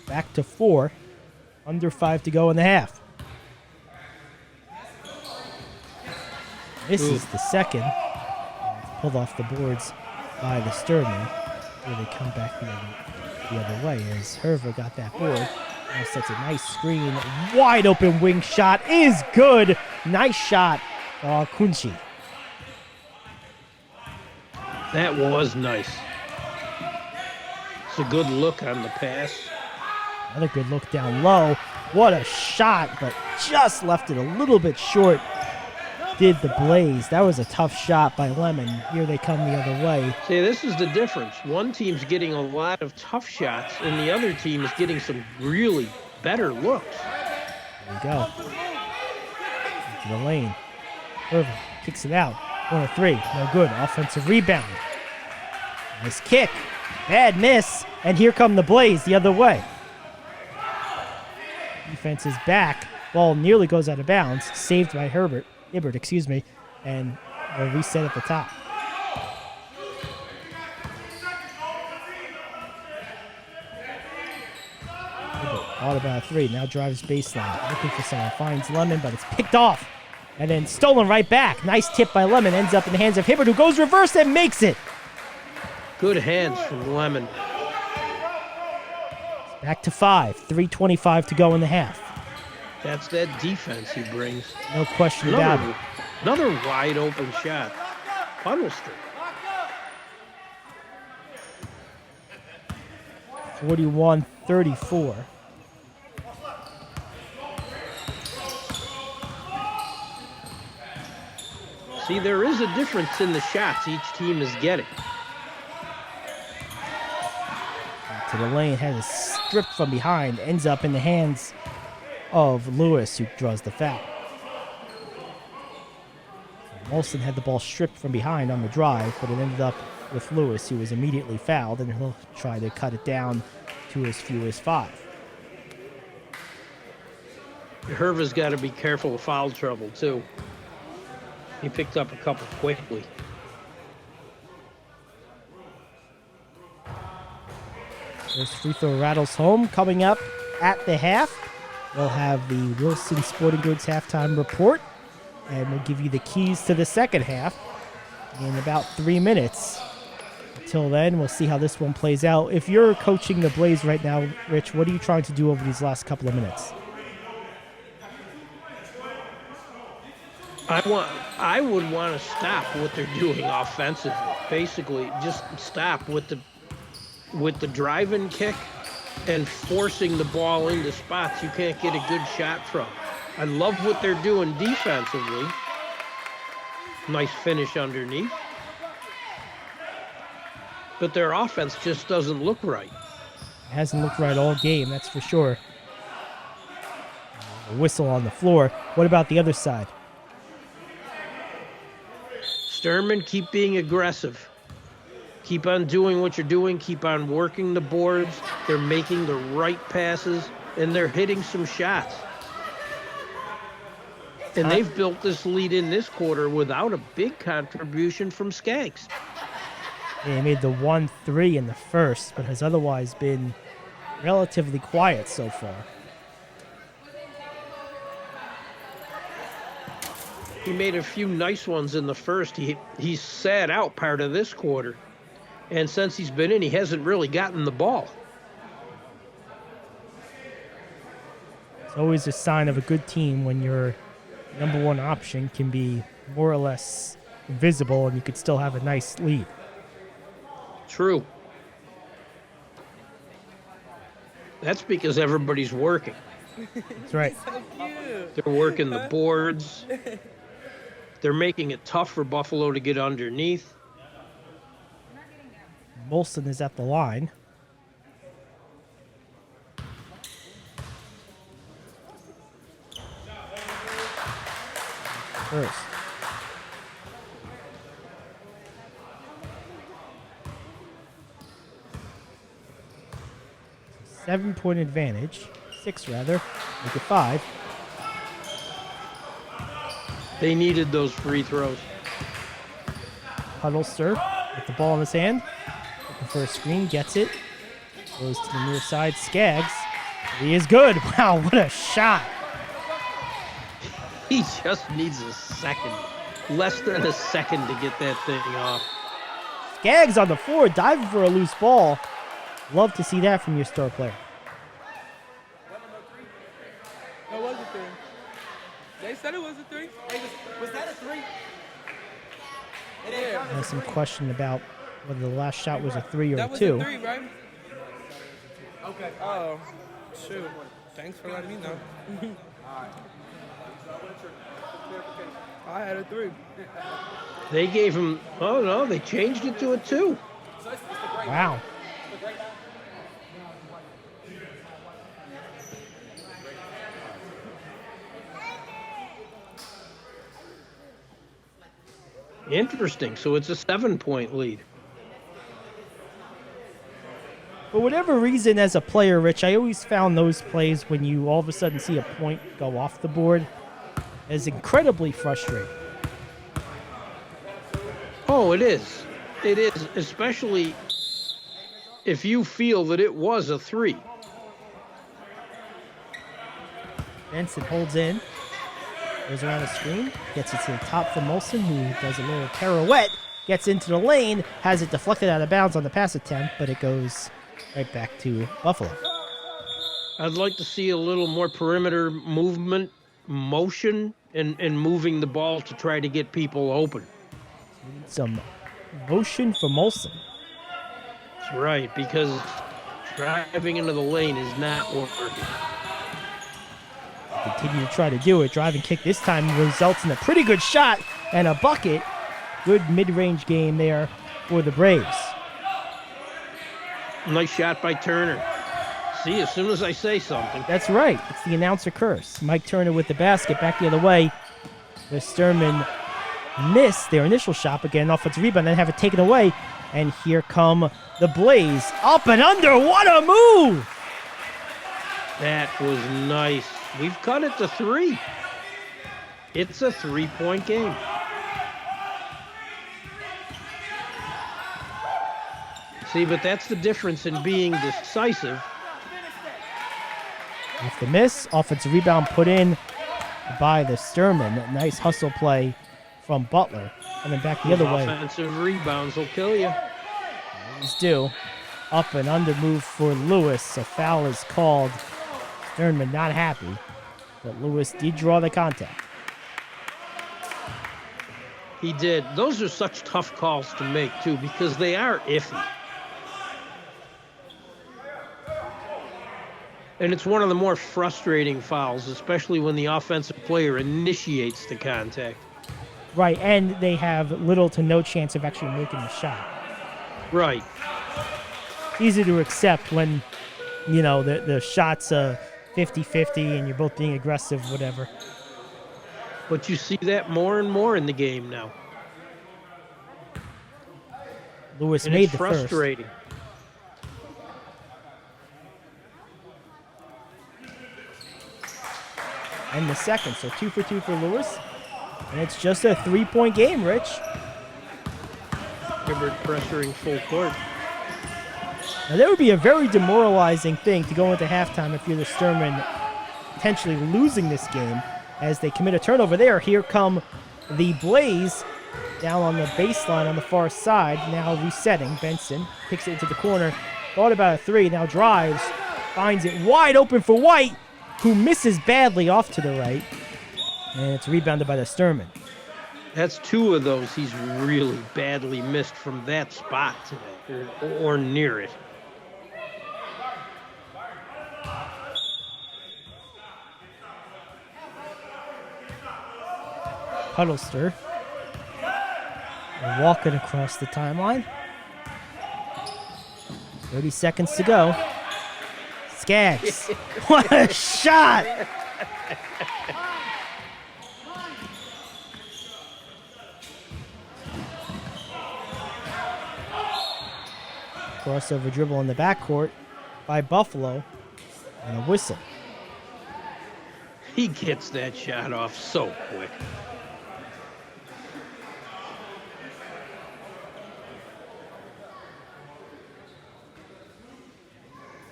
Back to 4. Under 5 to go in the half. This is the second. Pulled off the boards by the Sternman. Here they come back the other way as Herva got that board. Now sets a nice screen. Wide open wing shot is good. Nice shot, Kunchi.
That was nice. It's a good look on the pass.
Another good look down low. What a shot, but just left it a little bit short. Did the Blaze. That was a tough shot by Lemon. Here they come the other way.
See, this is the difference. One team's getting a lot of tough shots, and the other team is getting some really better looks.
There we go. Into the lane. Irvin kicks it out. 1 of 3. No good. Offensive rebound. Nice kick. Bad miss. And here come the Blaze the other way. Defense is back. Ball nearly goes out of bounds. Saved by Hibbert, and we'll reset at the top. Hibbert thought about 3. Now drives baseline. Looking for someone. Finds Lemon, but it's picked off. And then stolen right back. Nice tip by Lemon. Ends up in the hands of Hibbert, who goes reverse and makes it.
Good hands from Lemon.
Back to 5. 3:25 to go in the half.
That's that defense he brings.
No question about it.
Another wide open shot. Funnel straight.
41-34.
See, there is a difference in the shots each team is getting.
To the lane, has it stripped from behind, ends up in the hands of Lewis, who draws the foul. Molson had the ball stripped from behind on the drive, but it ended up with Lewis, who was immediately fouled, and he'll try to cut it down to as few as 5.
Herva's got to be careful of foul trouble, too. He picked up a couple quickly.
First free throw rattles home. Coming up at the half, we'll have the Wilson Sporting Goods halftime report, and we'll give you the keys to the second half in about 3 minutes. Until then, we'll see how this one plays out. If you're coaching the Blaze right now, Rich, what are you trying to do over these last couple of minutes?
I would want to stop what they're doing offensively. Basically, just stop with the drive and kick and forcing the ball into spots you can't get a good shot from. I love what they're doing defensively. Nice finish underneath. But their offense just doesn't look right.
It hasn't looked right all game, that's for sure. A whistle on the floor. What about the other side?
Sternman, keep being aggressive. Keep on doing what you're doing. Keep on working the boards. They're making the right passes, and they're hitting some shots. And they've built this lead in this quarter without a big contribution from Skaggs.
He made the 1-3 in the first, but has otherwise been relatively quiet so far.
He made a few nice ones in the first. He sat out part of this quarter. And since he's been in, he hasn't really gotten the ball.
It's always a sign of a good team when your number one option can be more or less invisible and you could still have a nice lead.
True. That's because everybody's working.
That's right.
So cute.
They're working the boards. They're making it tough for Buffalo to get underneath.
Molson is at the line. First. Seven-point advantage. 6 rather. Make it 5.
They needed those free throws.
Huddlester with the ball in his hand. Looking for a screen. Gets it. Goes to the near side. Skaggs. He is good. Wow, what a shot.
He just needs a second. Less than a second to get that thing off.
Skaggs on the floor, diving for a loose ball. Love to see that from your star player.
That was a 3. They said it was a 3.
Was that a 3?
There's some question about whether the last shot was a 3 or
That
a
was
2.
a 3, right?
Okay.
Oh, shoot. Thanks for letting me know. I had a 3.
They gave him, oh no, they changed it to a 2.
Wow.
Interesting. So it's a 7-point lead.
For whatever reason, as a player, Rich, I always found those plays when you all of a sudden see a point go off the board as incredibly frustrating.
Oh, it is. It is, especially if you feel that it was a 3.
Benson holds in, goes around the screen, gets it to the top for Molson, who does a little pirouette, gets into the lane, has it deflected out of bounds on the pass attempt, but it goes right back to Buffalo.
I'd like to see a little more perimeter movement, motion, and moving the ball to try to get people open.
Some motion for Molson.
That's right, because driving into the lane is not working.
Continue to try to do it. Drive and kick this time results in a pretty good shot and a bucket. Good mid-range game there for the Braves.
Nice shot by Turner. See, as soon as I say something.
That's right. It's the announcer curse. Mike Turner with the basket back the other way. The Sternman missed their initial shot, but get an offensive rebound, then have it taken away. And here come the Blaze. Up and under. What a move!
That was nice. We've cut it to 3. It's a 3-point game. See, but that's the difference in being decisive.
Off the miss, offensive rebound put in by the Sternman. Nice hustle play from Butler. And then back the other way.
Offensive rebounds will kill you.
Always do. Up and under move for Lewis. A foul is called. Sternman not happy, but Lewis did draw the contact.
He did. Those are such tough calls to make, too, because they are iffy. And it's one of the more frustrating fouls, especially when the offensive player initiates the contact.
Right, and they have little to no chance of actually making the shot.
Right.
Easy to accept when, you know, the shot's 50-50 and you're both being aggressive, whatever.
But you see that more and more in the game now.
Lewis
And
made
it's
the
frustrating.
first. And the second, so 2 for 2 for Lewis. And it's just a 3-point game, Rich.
Hibbert pressuring full court.
Now, that would be a very demoralizing thing to go into halftime if you're the Sternman potentially losing this game as they commit a turnover there. Here come the Blaze down on the baseline on the far side. Now resetting. Benson kicks it into the corner. Thought about a 3. Now drives. Finds it wide open for White, who misses badly off to the right. And it's rebounded by the Sternman.
That's 2 of those he's really badly missed from that spot today, or near it.
Huddlester walking across the timeline. 30 seconds to go. Skaggs. What a shot! Crossover dribble in the backcourt by Buffalo. And a whistle.
He gets that shot off so quick.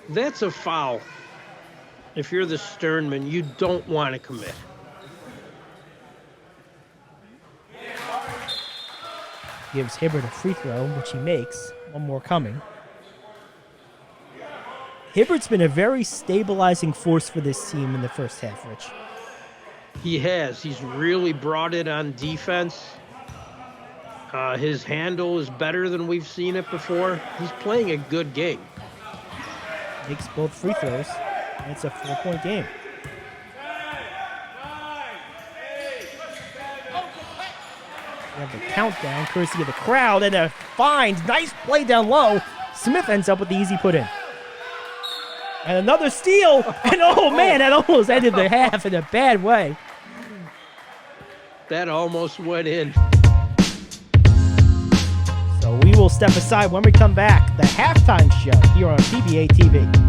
That's a foul. If you're the Sternman, you don't want to commit.
Gives Hibbert a free throw, which he makes. One more coming. Hibbert's been a very stabilizing force for this team in the first half, Rich.
He has. He's really brought it on defense. His handle is better than we've seen it before. He's playing a good game.
Makes both free throws, and it's a 4-point game. We have the countdown, courtesy of the crowd, and a find. Nice play down low. Smith ends up with the easy put in. And another steal. And oh man, that almost ended the half in a bad way.
That almost went in.
So we will step aside when we come back. The halftime show here on PBATV.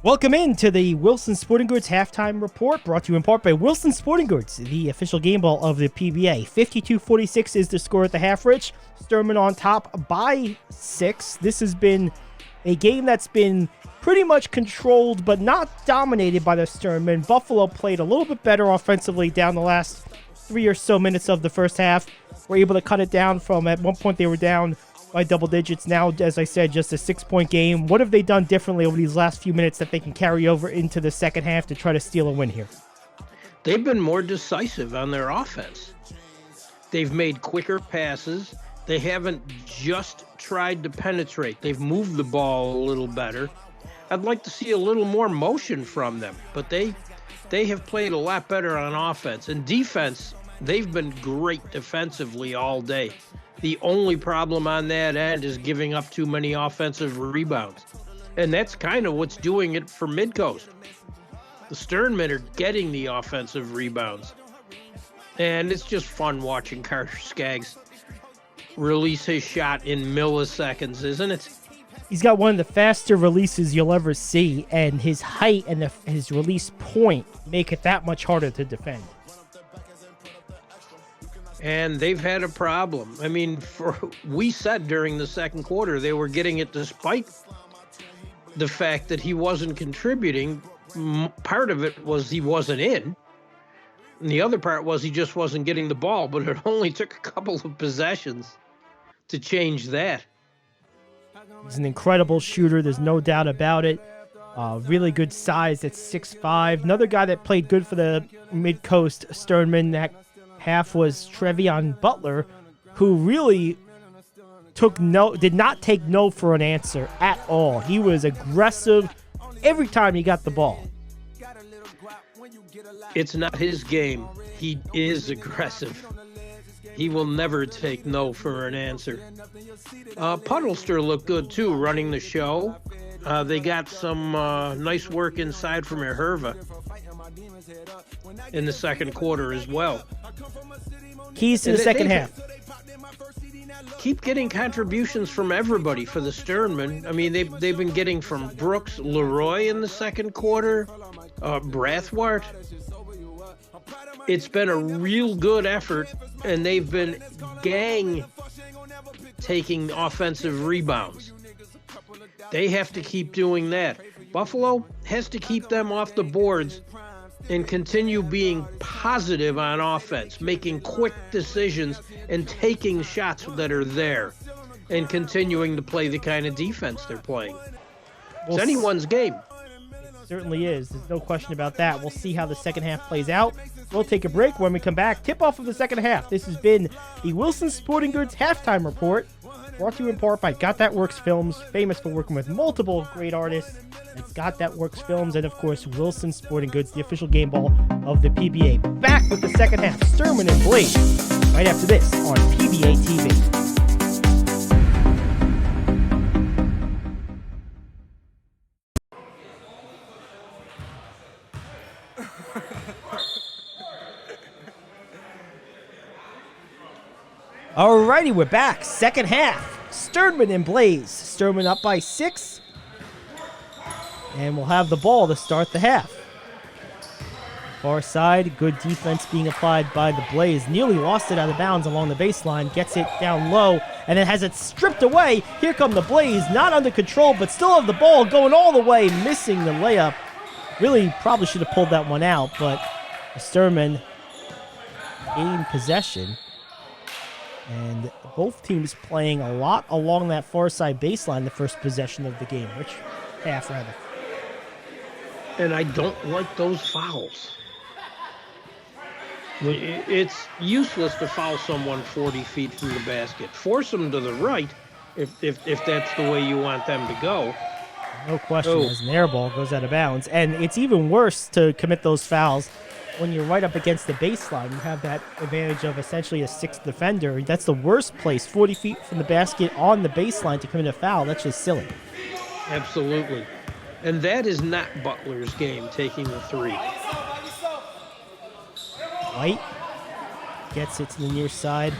Welcome into the Wilson Sporting Goods Halftime Report, brought to you in part by Wilson Sporting Goods, the official game ball of the PBA. 52-46 is the score at the half, Rich. Sternman on top by 6. This has been a game that's been pretty much controlled, but not dominated by the Sternman. Buffalo played a little bit better offensively down the last 3 or so minutes of the first half. Were able to cut it down from, at one point they were down by double digits. Now, as I said, just a 6-point game. What have they done differently over these last few minutes that they can carry over into the second half to try to steal a win here?
They've been more decisive on their offense. They've made quicker passes. They haven't just tried to penetrate. They've moved the ball a little better. I'd like to see a little more motion from them, but they have played a lot better on offense. And defense, they've been great defensively all day. The only problem on that end is giving up too many offensive rebounds. And that's kind of what's doing it for Midcoast. The Sternmen are getting the offensive rebounds. And it's just fun watching Carter Skaggs release his shot in milliseconds, isn't it?
He's got one of the faster releases you'll ever see, and his height and his release point make it that much harder to defend.
And they've had a problem. I mean, we said during the second quarter they were getting it despite the fact that he wasn't contributing. Part of it was he wasn't in. And the other part was he just wasn't getting the ball, but it only took a couple of possessions to change that.
He's an incredible shooter. There's no doubt about it. Really good size at 6'5". Another guy that played good for the Midcoast Sternman that half was Trevion Butler, who really did not take no for an answer at all. He was aggressive every time he got the ball.
It's not his game. He is aggressive. He will never take no for an answer. Puddlester looked good too, running the show. They got some nice work inside from Herva in the second quarter as well.
Keys to the second half.
Keep getting contributions from everybody for the Sternman. I mean, they've been getting from Brooks, Leroy in the second quarter, Brathwaite. It's been a real good effort, and they've been taking offensive rebounds. They have to keep doing that. Buffalo has to keep them off the boards and continue being positive on offense, making quick decisions and taking shots that are there and continuing to play the kind of defense they're playing. It's anyone's game.
It certainly is. There's no question about that. We'll see how the second half plays out. We'll take a break. When we come back, tip off of the second half. This has been the Wilson Sporting Goods Halftime Report Brought to you in part by Got That Works Films, famous for working with multiple great artists. It's Got That Works Films, and of course, Wilson Sporting Goods, the official game ball of the PBA. Back with the second half, Sternman and Blaze, right after this on PBATV. Alrighty, we're back. Second half. Sternman and Blaze. Sternman up by 6. And we'll have the ball to start the half. Far side, good defense being applied by the Blaze. Nearly lost it out of bounds along the baseline. Gets it down low and then has it stripped away. Here come the Blaze. Not under control, but still have the ball going all the way. Missing the layup. Really probably should have pulled that one out, but Sternman gained possession. And both teams playing a lot along that far side baseline the first possession of the game, which half rather.
And I don't like those fouls. It's useless to foul someone 40 feet from the basket. Force them to the right if that's the way you want them to go.
No question, as an air ball goes out of bounds. And it's even worse to commit those fouls when you're right up against the baseline. You have that advantage of essentially a sixth defender. That's the worst place, 40 feet from the basket on the baseline to commit a foul. That's just silly.
Absolutely. And that is not Butler's game, taking the three.
White gets it to the near side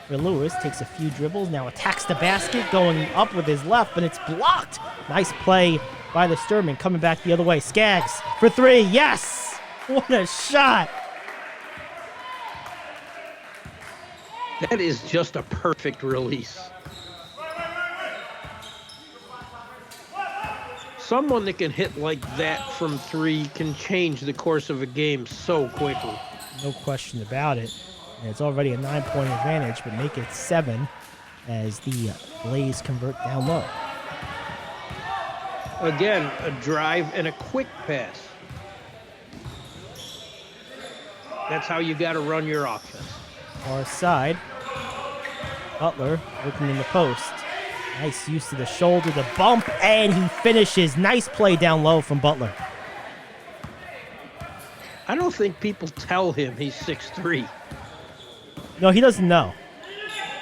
for Lewis. Takes a few dribbles, now attacks the basket, going up with his left, but it's blocked. Nice play by the Sternman, coming back the other way. Skaggs for three, yes! What a shot!
That is just a perfect release. Someone that can hit like that from three can change the course of a game so quickly.
No question about it. And it's already a 9-point advantage, but make it 7 as the Blaze convert down low.
Again, a drive and a quick pass. That's how you got to run your offense.
Far side. Butler looking in the post. Nice use of the shoulder, the bump, and he finishes. Nice play down low from Butler.
I don't think people tell him he's 6'3".
No, he doesn't know.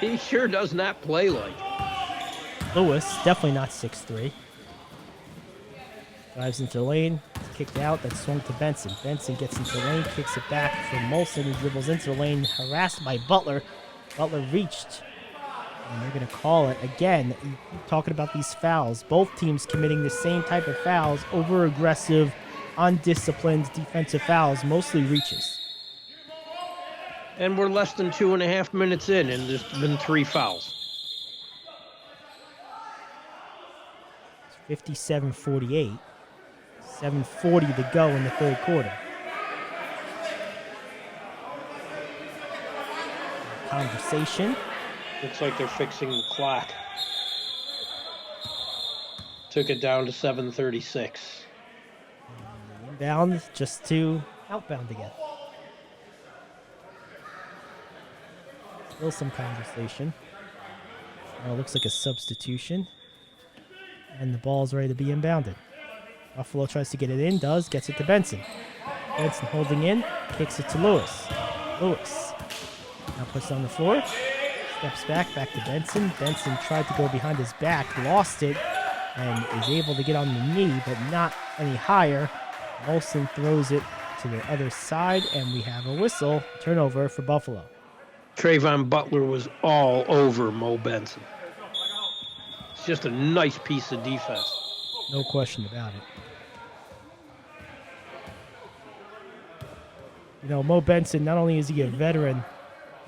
He sure does not play like it.
Lewis, definitely not 6'3". Drives into the lane, kicked out, that's swung to Benson. Benson gets into the lane, kicks it back for Molson, who dribbles into the lane, harassed by Butler. Butler reached, and they're going to call it. Again, you keep talking about these fouls. Both teams committing the same type of fouls, over-aggressive, undisciplined defensive fouls, mostly reaches.
And we're less than 2.5 minutes in, and there's been 3 fouls.
57-48. 7:40 to go in the third quarter. Conversation.
Looks like they're fixing the clock. Took it down to 7:36.
Inbound just to outbound again. Still some conversation. Now it looks like a substitution. And the ball's ready to be inbounded. Buffalo tries to get it in, gets it to Benson. Benson holding in, kicks it to Lewis. Lewis now puts it on the floor, steps back to Benson. Benson tried to go behind his back, lost it, and is able to get on the knee, but not any higher. Molson throws it to the other side, and we have a whistle. Turnover for Buffalo.
Trayvon Butler was all over Mo Benson. It's just a nice piece of defense.
No question about it. You know, Mo Benson, not only is he a veteran,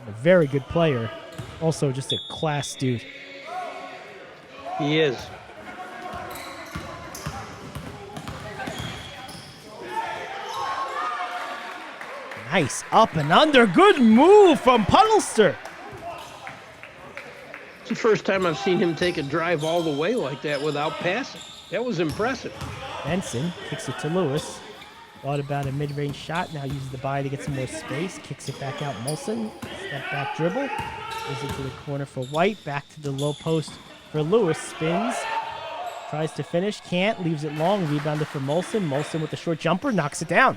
a very good player, also just a class dude.
He is.
Nice up and under. Good move from Puddlester.
It's the first time I've seen him take a drive all the way like that without passing. That was impressive.
Benson kicks it to Lewis. Thought about a mid-range shot. Now uses the body to get some more space. Kicks it back out. Molson. Step back dribble. Goes into the corner for White. Back to the low post for Lewis. Spins. Tries to finish. Can't. Leaves it long. Rebounded for Molson. Molson with the short jumper. Knocks it down.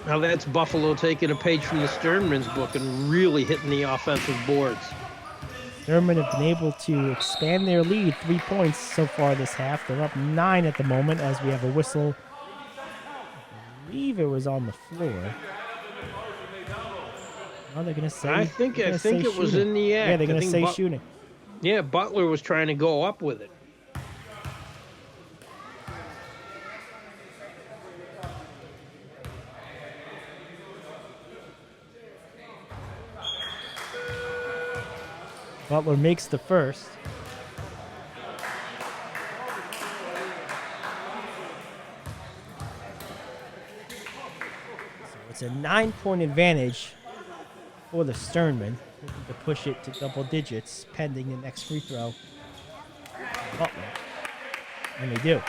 Now that's Buffalo taking a page from the Sternman's book and really hitting the offensive boards.
Sternman have been able to expand their lead 3 points so far this half. They're up 9 at the moment as we have a whistle. I believe it was on the floor. Oh, they're gonna say.
I think it was in the act.
Yeah, they're gonna say shooting.
Yeah, Butler was trying to go up with it.
Butler makes the first. So it's a 9-point advantage for the Sternman. Looking to push it to double digits pending the next free throw. Butler. And they do.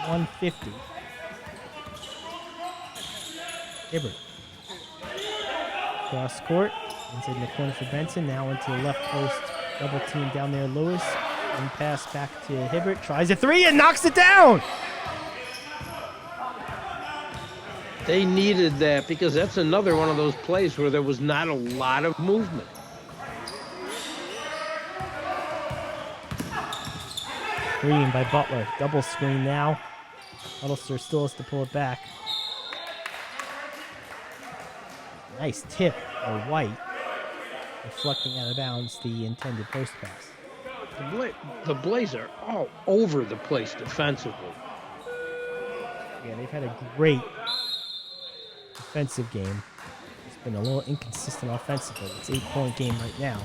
$150. Hibbert. Cross court. Inside the corner for Benson. Now into the left post. Double team down there, Lewis. And pass back to Hibbert. Tries a three and knocks it down.
They needed that because that's another one of those plays where there was not a lot of movement.
Screen by Butler. Double screen now. Huddlester still has to pull it back. Nice tip by White. Deflecting out of bounds the intended post pass.
The Blaze are all over the place defensively.
Yeah, they've had a great defensive game. It's been a little inconsistent offensively. It's 8-point game right now.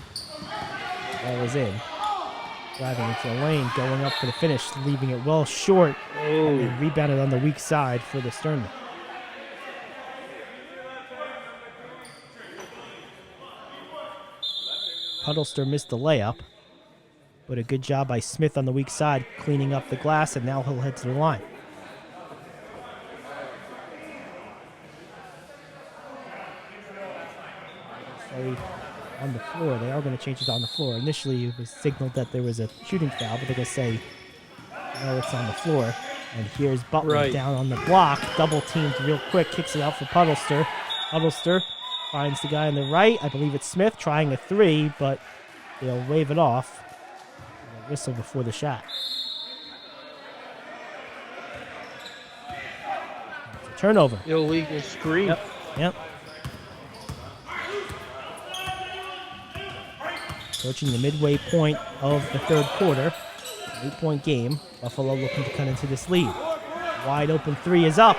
Ball is in. Driving into the lane, going up for the finish, leaving it well short. And rebounded on the weak side for the Sternman. Huddlester missed the layup, but a good job by Smith on the weak side, cleaning up the glass, and now he'll head to the line. On the floor, they are going to change it on the floor. Initially, it was signaled that there was a shooting foul, but they're going to say, no, it's on the floor. And here's Butler down on the block, double teamed real quick, kicks it out for Huddlester. Huddlester finds the guy on the right. I believe it's Smith trying a three, but they'll wave it off. And a whistle before the shot. It's a turnover.
Illegal screen.
Yep. Approaching the midway point of the third quarter. 8-point game. Buffalo looking to cut into this lead. Wide open three is up.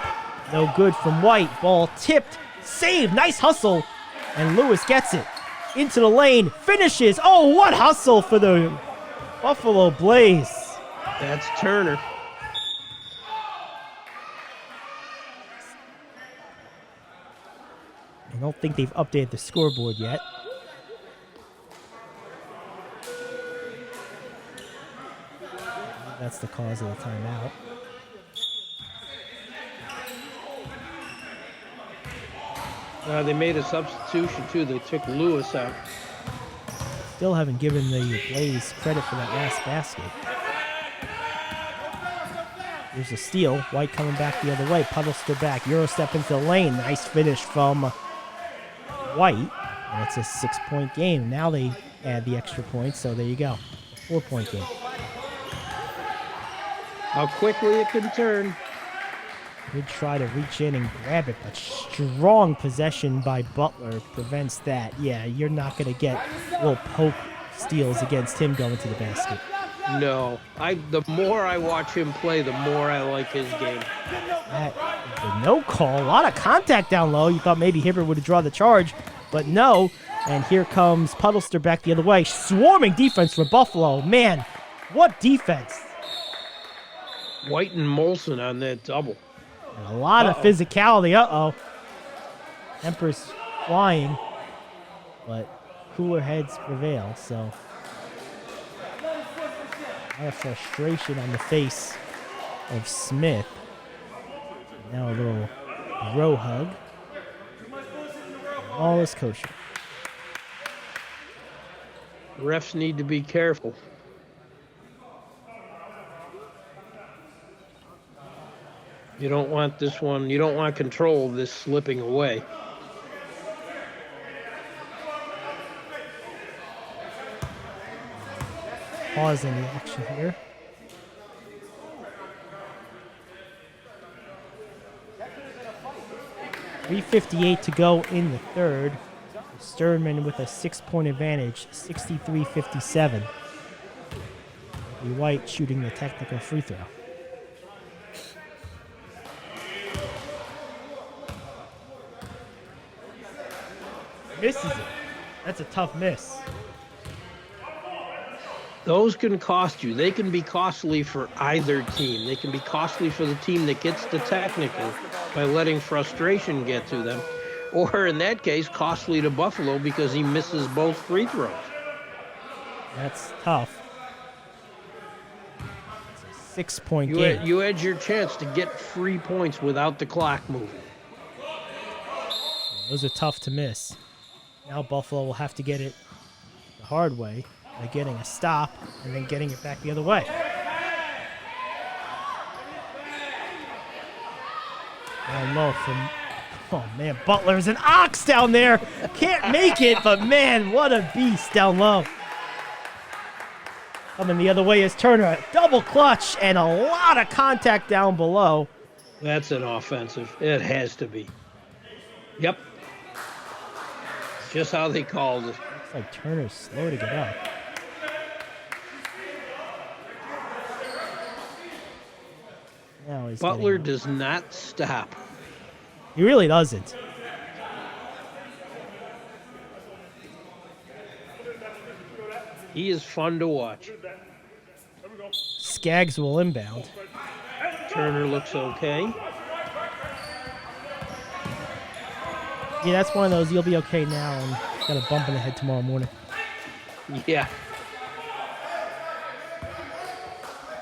No good from White. Ball tipped. Save. Nice hustle. And Lewis gets it. Into the lane. Finishes. Oh, what hustle for the Buffalo Blaze.
That's Turner.
I don't think they've updated the scoreboard yet. That's the cause of the timeout.
They made a substitution, too. They took Lewis out.
Still haven't given the Blaze credit for that last basket. Here's a steal. White coming back the other way. Puddlester back. Euro step into the lane. Nice finish from White. And it's a 6-point game. Now they add the extra point, so there you go. A 4-point game.
How quickly it can turn.
Good try to reach in and grab it, but strong possession by Butler prevents that. Yeah, you're not going to get little poke steals against him going to the basket.
No. The more I watch him play, the more I like his game.
That is a no call. A lot of contact down low. You thought maybe Hibbert would have drawn the charge, but no. And here comes Puddlester back the other way. Swarming defense for Buffalo. Man, what defense.
White and Molson on that double.
And a lot of physicality. Emperor's flying, but cooler heads prevail. So a lot of frustration on the face of Smith. Now a little row hug. All is kosher.
Refs need to be careful. You don't want this one, you don't want control of this slipping away.
Pause in the action here. .358 to go in the third. Sternman with a 6-point advantage, 63-57. White shooting the technical free throw. Misses it. That's a tough miss.
Those can cost you. They can be costly for either team. They can be costly for the team that gets the technical by letting frustration get to them. Or in that case, costly to Buffalo because he misses both free throws.
That's tough. It's a 6-point game.
You had your chance to get free points without the clock moving.
Those are tough to miss. Now Buffalo will have to get it the hard way by getting a stop and then getting it back the other way. Down low from, oh man, Butler's an ox down there. Can't make it, but man, what a beast down low. Coming the other way is Turner. Double clutch and a lot of contact down below.
That's an offensive. It has to be. Yep. Just how they called it.
Looks like Turner's slow to get up. Now he's
Butler
getting,
does not stop.
he really doesn't.
He is fun to watch.
Skaggs will inbound.
Turner looks okay.
Yeah, that's one of those you'll be okay now and got a bump in the head tomorrow morning.
Yeah.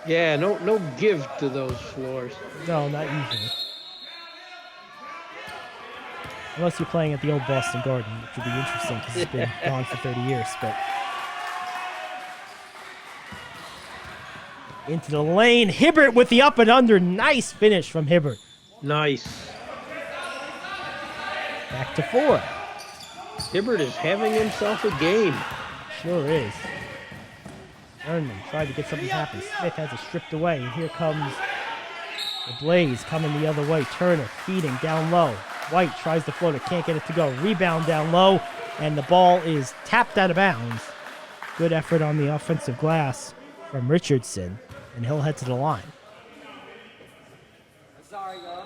Yeah, no give to those floors.
No, not usually. Unless you're playing at the old Boston Garden, which would be interesting because it's been gone for 30 years. But into the lane, Hibbert with the up and under. Nice finish from Hibbert.
Nice.
Back to 4.
Hibbert is having himself a game.
Sure is. Sternman tried to get something happen. Smith has it stripped away. And here comes the Blaze coming the other way. Turner feeding down low. White tries the floater. Can't get it to go. Rebound down low. And the ball is tapped out of bounds. Good effort on the offensive glass from Richardson. And he'll head to the line.
Sorry, guys.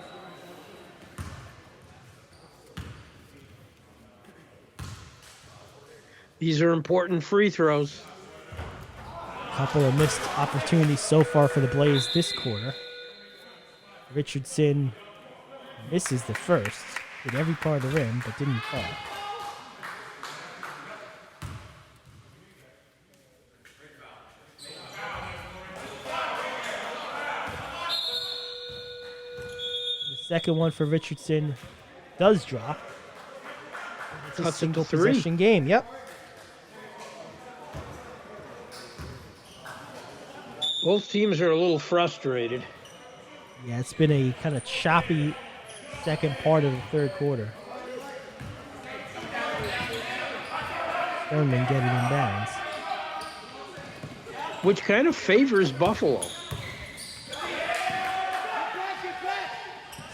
These are important free throws.
Couple of missed opportunities so far for the Blaze this quarter. Richardson misses the first. Hit every part of the rim, but didn't fall. The second one for Richardson does drop. It's a
Cuts it to
single
3.
possession game. Yep.
Both teams are a little frustrated.
Yeah, it's been a kind of choppy second part of the third quarter. Sternman getting in bounds.
Which kind of favors Buffalo.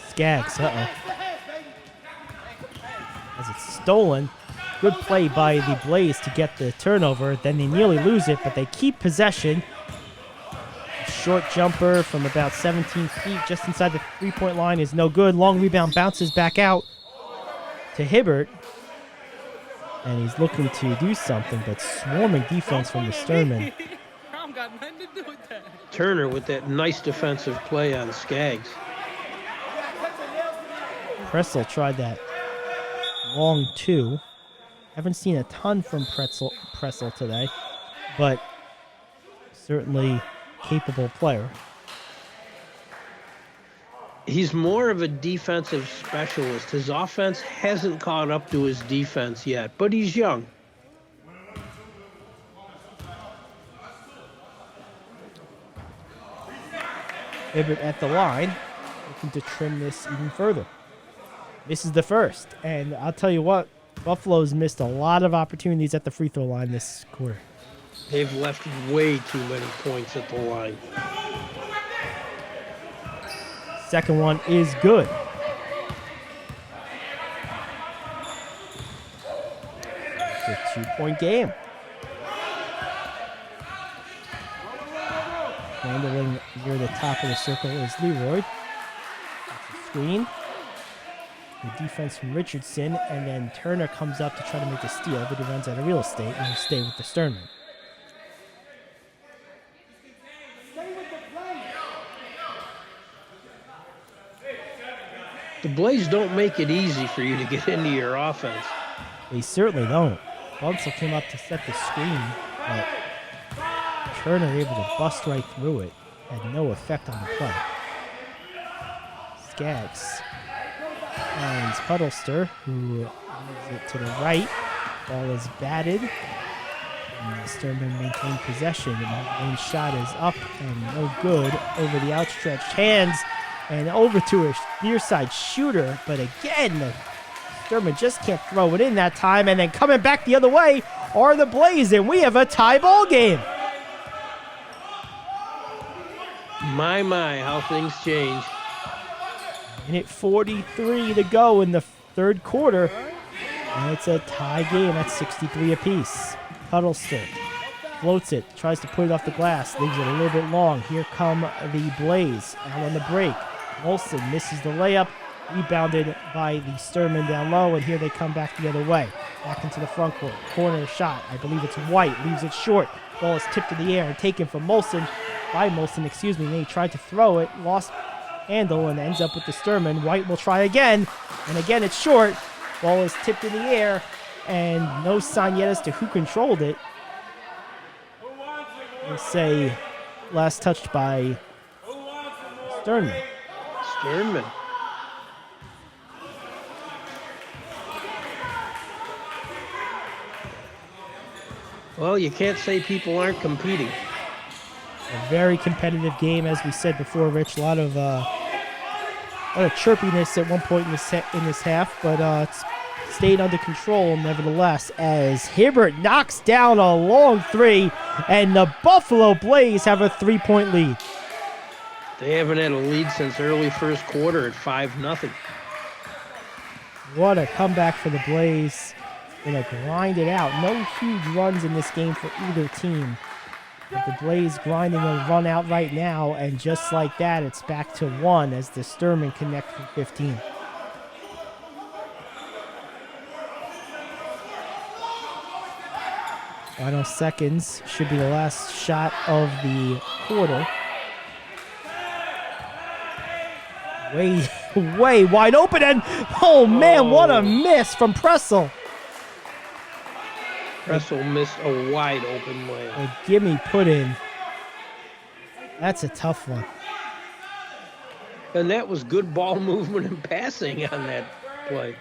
Skaggs, As it's stolen. Good play by the Blaze to get the turnover. Then they nearly lose it, but they keep possession. A short jumper from about 17 feet just inside the three-point line is no good. Long rebound bounces back out to Hibbert. And he's looking to do something, but swarming defense from the Sternman.
Got nothing to do with that.
Turner with that nice defensive play on Skaggs.
Pressel tried that long 2. Haven't seen a ton from Pressel today, but certainly capable player.
He's more of a defensive specialist. His offense hasn't caught up to his defense yet, but he's young.
Hibbert at the line, looking to trim this even further. This is the first, and I'll tell you what, Buffalo's missed a lot of opportunities at the free throw line this quarter.
They've left way too many points at the line.
Second one is good. It's a 2-point game. Handling near the top of the circle is Leroy. That's a screen. The defense from Richardson, and then Turner comes up to try to make a steal, but he runs out of real estate and will stay with the Sternman.
The Blaze don't make it easy for you to get into your offense.
They certainly don't. Bunsell came up to set the screen, but Turner able to bust right through it. Had no effect on the play. Skaggs finds Puddlester, who moves it to the right. Ball is batted. And Sternman maintained possession. And the main shot is up and no good over the outstretched hands. And over to a near side shooter. But again, Sternman just can't throw it in that time. And then coming back the other way are the Blaze. And we have a tie ball game.
My, how things change.
Minute 43 to go in the third quarter. And it's a tie game at 63 apiece. Huddleston floats it, tries to put it off the glass, leaves it a little bit long. Here come the Blaze out on the break. Molson misses the layup, rebounded by the Sternman down low, and here they come back the other way. Back into the front court. Corner shot, I believe it's White, leaves it short. Ball is tipped in the air and taken from Molson, and then he tried to throw it, lost handle, and ends up with the Sternman. White will try again, and again it's short. Ball is tipped in the air, and no sign yet as to who controlled it. We'll say last touched by Sternman.
Sternman. Well, you can't say people aren't competing.
A very competitive game, as we said before, Rich. A lot of chirpiness at one point in this half, but it's stayed under control nevertheless, as Hibbert knocks down a long three, and the Buffalo Blaze have a 3-point lead.
They haven't had a lead since early first quarter at 5-0.
What a comeback for the Blaze. Gonna grind it out. No huge runs in this game for either team. But the Blaze grinding a run out right now, and just like that, it's back to 1 as the Sternman connect for 15. Final seconds should be the last shot of the quarter. Way wide open, and oh man, what a miss from Pressel.
Pressel missed a wide open layup.
A gimme put in. That's a tough one.
And that was good ball movement and passing on that play.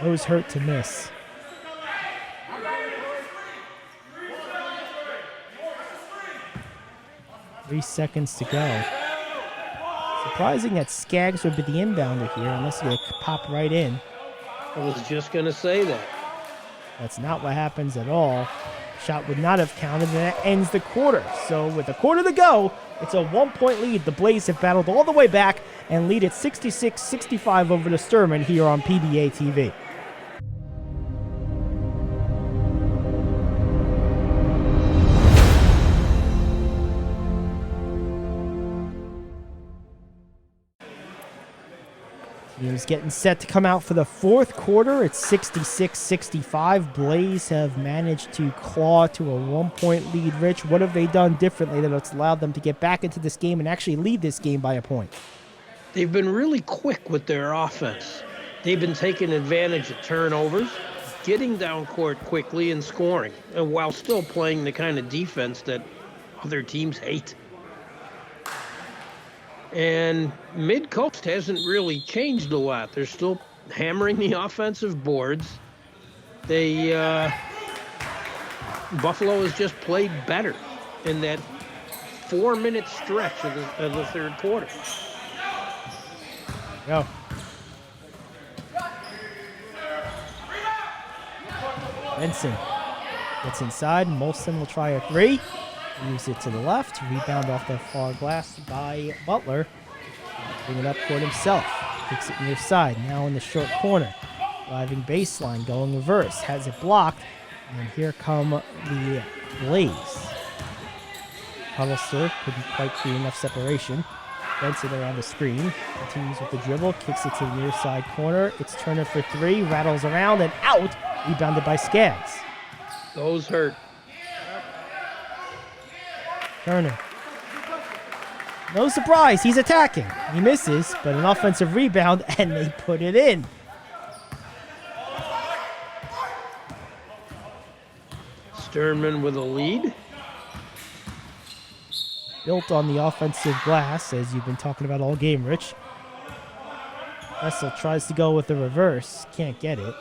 Those hurt to miss. Three seconds to go. Surprising that Skaggs would be the inbounder here, unless he would pop right in.
I was just going to say that.
That's not what happens at all. Shot would not have counted, and that ends the quarter. So with a quarter to go, it's a 1-point lead. The Blaze have battled all the way back and lead at 66-65 over the Sternman here on PBATV. Teams getting set to come out for the fourth quarter. It's 66-65. Blaze have managed to claw to a 1-point lead. Rich, what have they done differently that's allowed them to get back into this game and actually lead this game by a point?
They've been really quick with their offense. They've been taking advantage of turnovers, getting down court quickly and scoring, and while still playing the kind of defense that other teams hate. And Midcoast hasn't really changed a lot. They're still hammering the offensive boards. Buffalo has just played better in that 4-minute stretch of the third quarter.
Go. Benson gets inside. Molson will try a three. Moves it to the left. Rebound off the far glass by Butler. Bring it up court himself. Kicks it near side. Now in the short corner. Driving baseline. Going reverse. Has it blocked. And here come the Blaze. Huddlester couldn't quite create enough separation. Benson around the screen. Continues with the dribble. Kicks it to the near side corner. It's Turner for three. Rattles around and out. Rebounded by Skaggs.
Those hurt.
Turner. No surprise, he's attacking. He misses, but an offensive rebound, and they put it in.
Sternman with a lead.
Built on the offensive glass, as you've been talking about all game, Rich. Vessel tries to go with the reverse. Can't get it.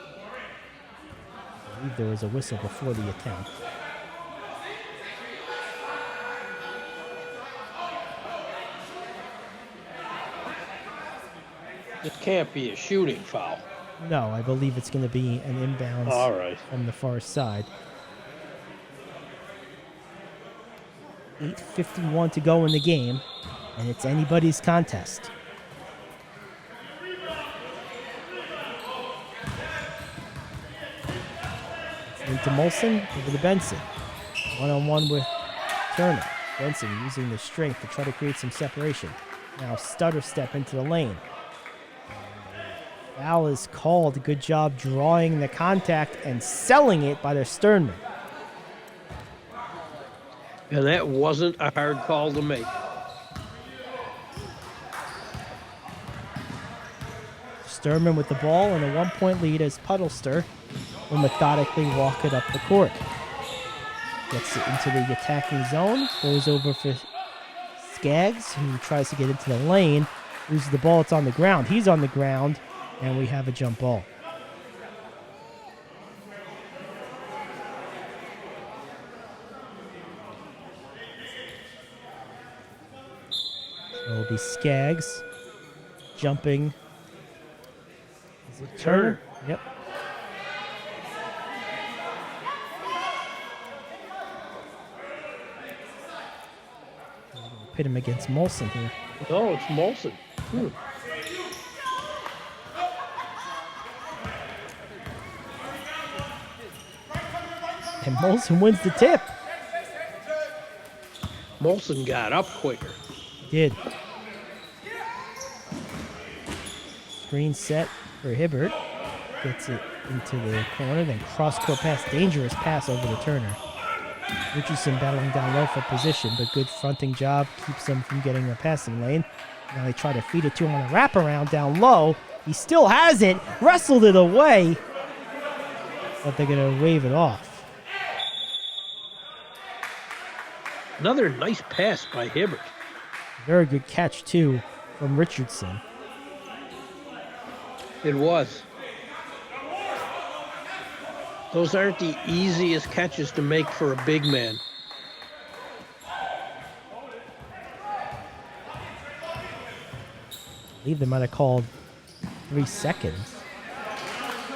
I believe there was a whistle before the attempt.
It can't be a shooting foul.
No, I believe it's going to be an inbounds
All right.
from the far side. 8:51 to go in the game, and it's anybody's contest. It's into Molson, over to Benson. One-on-one with Turner. Benson using the strength to try to create some separation. Now stutter step into the lane. Foul is called. Good job drawing the contact and selling it by their Sternman.
And that wasn't a hard call to make.
Sternman with the ball and a 1-point lead as Puddlester will methodically walk it up the court. Gets it into the attacking zone. Goes over for Skaggs, who tries to get into the lane. Loses the ball. It's on the ground. He's on the ground, and we have a jump ball. So it'll be Skaggs jumping. Is it Turner? Yep. Pit him against Molson here.
No, it's Molson.
And Molson wins the tip.
Molson got up quicker.
Did. Screen set for Hibbert. Gets it into the corner, then cross-court pass. Dangerous pass over to Turner. Richardson battling down low for position, but good fronting job. Keeps them from getting a passing lane. Now they try to feed it to him on a wraparound down low. He still has it. Wrestled it away. But they're going to wave it off.
Another nice pass by Hibbert.
Very good catch, too, from Richardson.
It was. Those aren't the easiest catches to make for a big man.
I believe they might have called 3 seconds.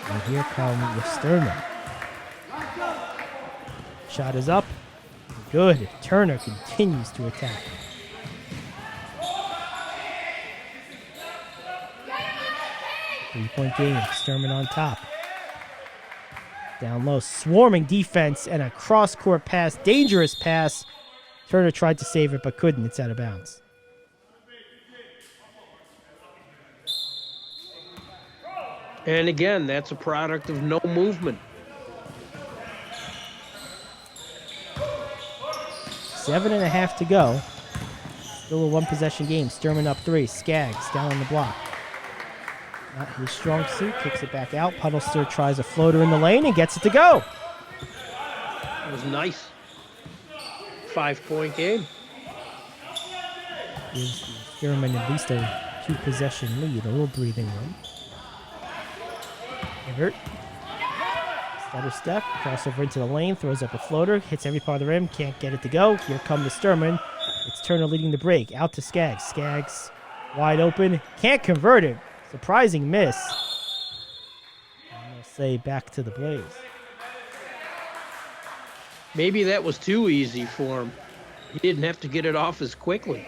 And here come the Sternman. Shot is up. Good. Turner continues to attack. Three-point game. Sternman on top. Down low. Swarming defense and a cross-court pass. Dangerous pass. Turner tried to save it but couldn't. It's out of bounds.
And again, that's a product of no movement.
7.5 to go. Still a one-possession game. Sternman up 3. Skaggs down on the block. Not his strong suit. Kicks it back out. Puddlester tries a floater in the lane and gets it to go.
That was nice. 5-point game.
Gives the Sternman at least a 2-possession lead. A little breathing room. Hibbert. Stutter step. Crossover into the lane. Throws up a floater. Hits every part of the rim. Can't get it to go. Here comes the Sternman. It's Turner leading the break. Out to Skaggs. Skaggs wide open. Can't convert it. Surprising miss. I'm going to say back to the Blaze.
Maybe that was too easy for him. He didn't have to get it off as quickly.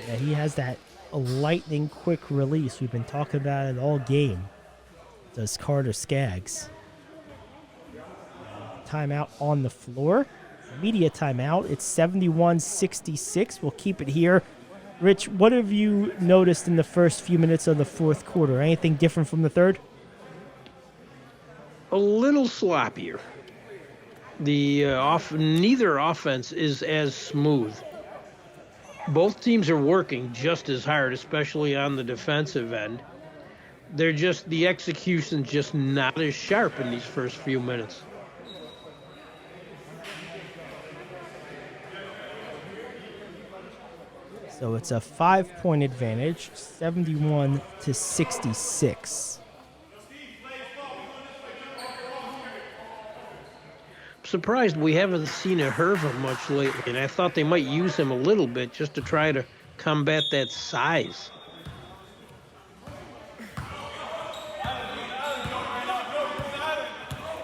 Yeah, he has that lightning quick release. We've been talking about it all game. Does Carter Skaggs. Timeout on the floor. Media timeout. It's 71-66. We'll keep it here. Rich, what have you noticed in the first few minutes of the fourth quarter? Anything different from the third?
A little sloppier. Neither offense is as smooth. Both teams are working just as hard, especially on the defensive end. The execution's just not as sharp in these first few minutes.
So it's a 5-point advantage, 71-66.
Surprised we haven't seen a Herva much lately, and I thought they might use him a little bit just to try to combat that size.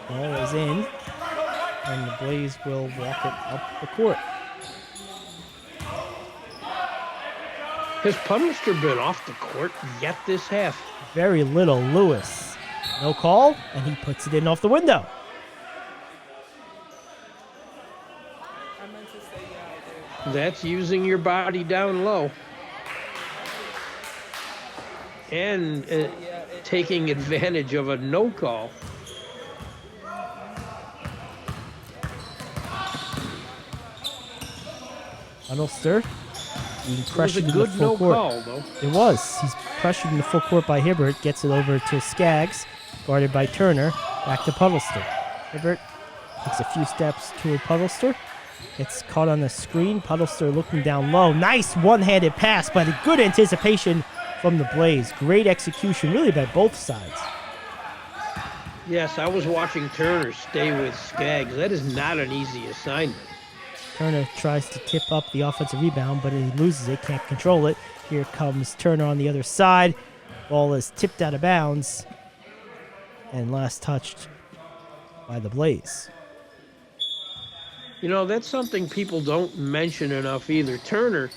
Ball is in, and the Blaze will walk it up the court.
Has Puddlester been off the court yet this half?
Very little. Lewis. No call, and he puts it in off the window.
I meant to say yeah, I did.
That's using your body down low. And taking advantage of a no call.
Puddlester. Being
It was a
pressured in the
good
full
no
court.
call, though.
It was. He's pressured in the full court by Hibbert. Gets it over to Skaggs. Guarded by Turner. Back to Puddlester. Hibbert takes a few steps toward Puddlester. Gets caught on the screen. Puddlester looking down low. Nice one-handed pass, but a good anticipation from the Blaze. Great execution, really, by both sides.
Yes, I was watching Turner stay with Skaggs. That is not an easy assignment.
Turner tries to tip up the offensive rebound, but he loses it, can't control it. Here comes Turner on the other side. Ball is tipped out of bounds and last touched by the Blaze.
You know, that's something people don't mention enough either. Turner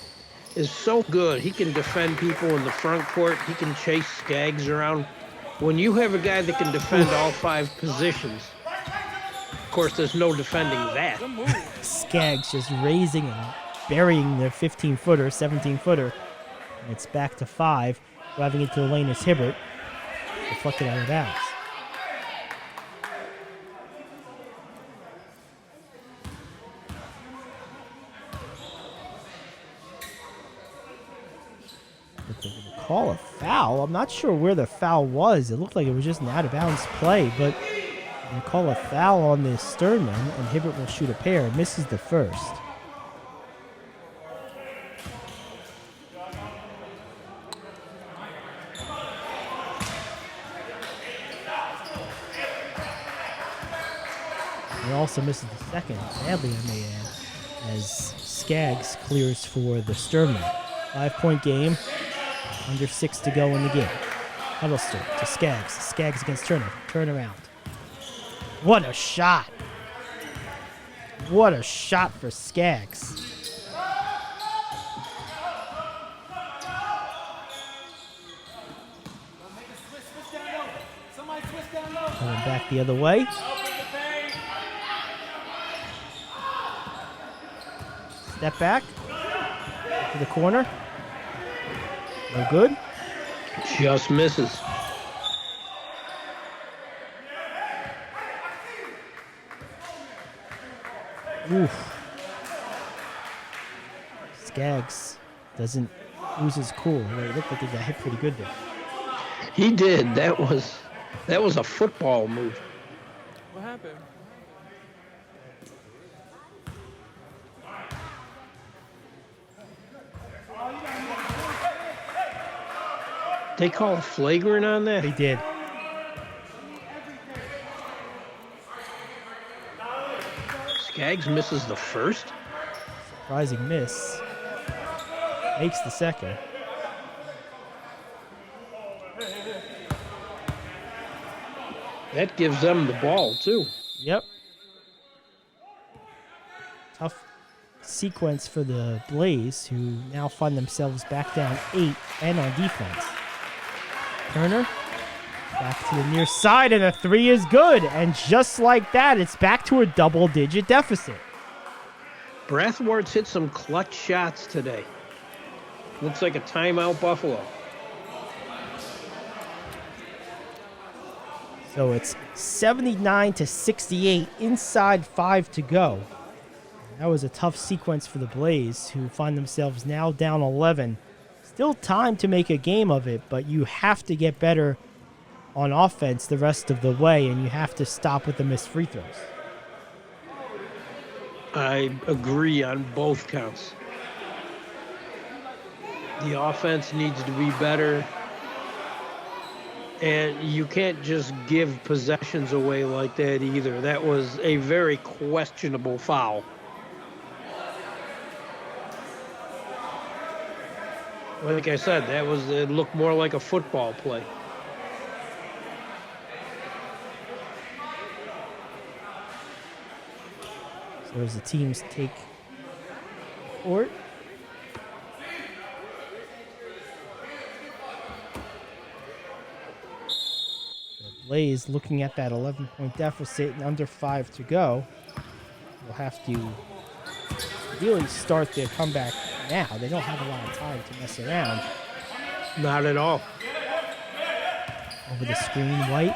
is so good. He can defend people in the front court. He can chase Skaggs around. When you have a guy that can defend all 5 positions, of course, there's no defending that.
Skaggs just raising and burying the 15-footer, 17-footer. And it's back to 5. Driving into the lane is Hibbert. Deflected out of bounds. If they're going to call a foul, I'm not sure where the foul was. It looked like it was just an out-of-bounds play, but they call a foul on the Sternman, and Hibbert will shoot a pair. Misses the first. He also misses the second, badly I may add, as Skaggs clears for the Sternman. 5-point game, under 6 to go in the game. Huddlester to Skaggs. Skaggs against Turner. Turnaround. What a shot. What a shot for Skaggs. Coming back the other way. Step back to the corner. No good.
Just misses.
Oof. Skaggs doesn't lose his cool. It looked like he got hit pretty good there.
He did. That was a football move.
What happened?
They called flagrant on that?
They did.
Skaggs misses the first?
Surprising miss. Makes the second.
That gives them the ball, too.
Yep. Tough sequence for the Blaze, who now find themselves back down 8 and on defense. Turner back to the near side, and a 3 is good. And just like that, it's back to a double-digit deficit.
Brathwaite's hit some clutch shots today. Looks like a timeout Buffalo.
So it's 79-68, inside 5 to go. That was a tough sequence for the Blaze, who find themselves now down 11. Still time to make a game of it, but you have to get better on offense the rest of the way, and you have to stop with the missed free throws.
I agree on both counts. The offense needs to be better. And you can't just give possessions away like that either. That was a very questionable foul. Like I said, it looked more like a football play.
So as the teams take court. The Blaze, looking at that 11-point deficit and under 5 to go, will have to really start their comeback now. They don't have a lot of time to mess around.
Not at all.
Over the screen, White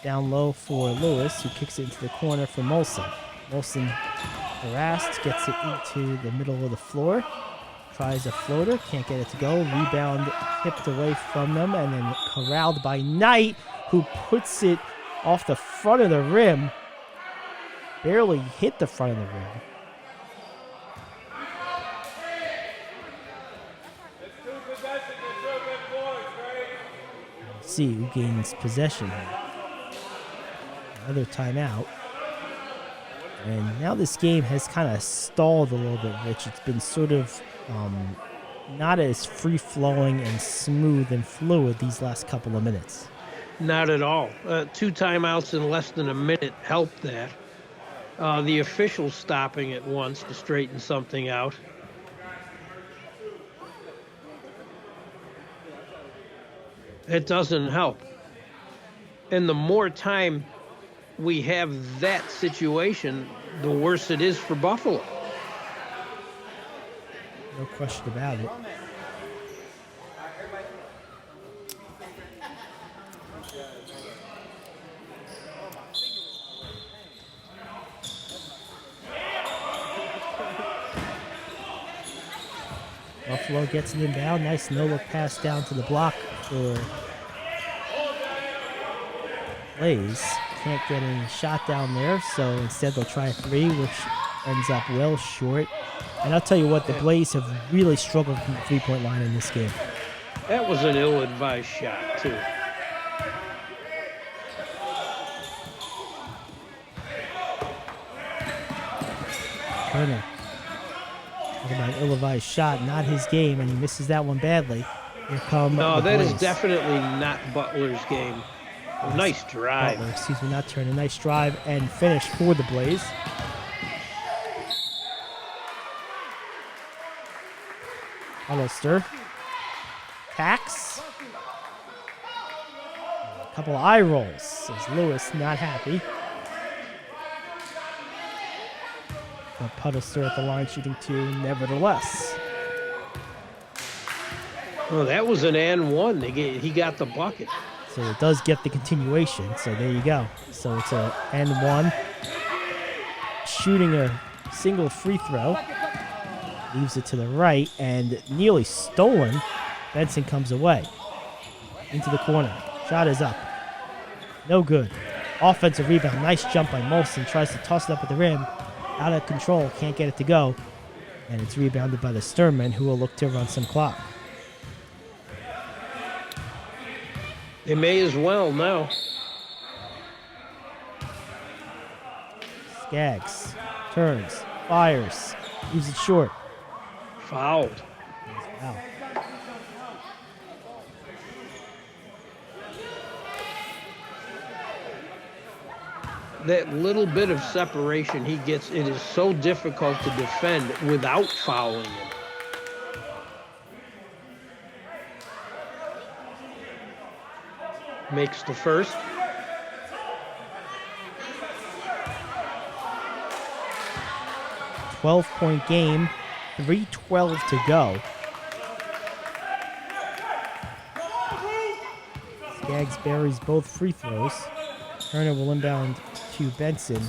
down low for Lewis, who kicks it into the corner for Molson. Molson harassed, gets it into the middle of the floor, tries a floater, can't get it to go. Rebound tipped away from them, and then corralled by Knight, who puts it off the front of the rim. Barely hit the front of the rim. Let's see who gains possession here. Another timeout. And now this game has kind of stalled a little bit, Rich. It's been sort of not as free-flowing and smooth and fluid these last couple of minutes.
Not at all. 2 timeouts in less than a minute helped that. The officials stopping at once to straighten something out. It doesn't help. And the more time we have that situation, the worse it is for Buffalo.
No question about it. Buffalo gets it inbound. Nice no-look pass down to the block for Blaze. Can't get any shot down there, so instead they'll try a 3, which ends up well short. And I'll tell you what, the Blaze have really struggled from the three-point line in this game.
That was an ill-advised shot, too.
Turner. Talking about an ill-advised shot, not his game, and he misses that one badly. Here come
No,
the
that is
Blaze.
definitely not Butler's game. Nice drive.
Butler, excuse me, not Turner. Nice drive and finish for the Blaze. Huddlester. Tax. A couple of eye rolls as Lewis not happy. But Puddlester at the line shooting 2 nevertheless.
Well, that was an and one. He got the bucket.
So it does get the continuation. So there you go. So it's a and 1. Shooting a single free throw. Leaves it to the right and nearly stolen. Benson comes away. into the corner. Shot is up. No good. Offensive rebound. Nice jump by Molson. Tries to toss it up at the rim. Out of control. Can't get it to go. And it's rebounded by the Sternman, who will look to run some clock.
They may as well now.
Skaggs turns, fires, leaves it short.
Fouled.
Wow.
That little bit of separation he gets, it is so difficult to defend without fouling him. Makes the first.
.12 game, 3:12 to go. Skaggs buries both free throws. Turner will inbound to Benson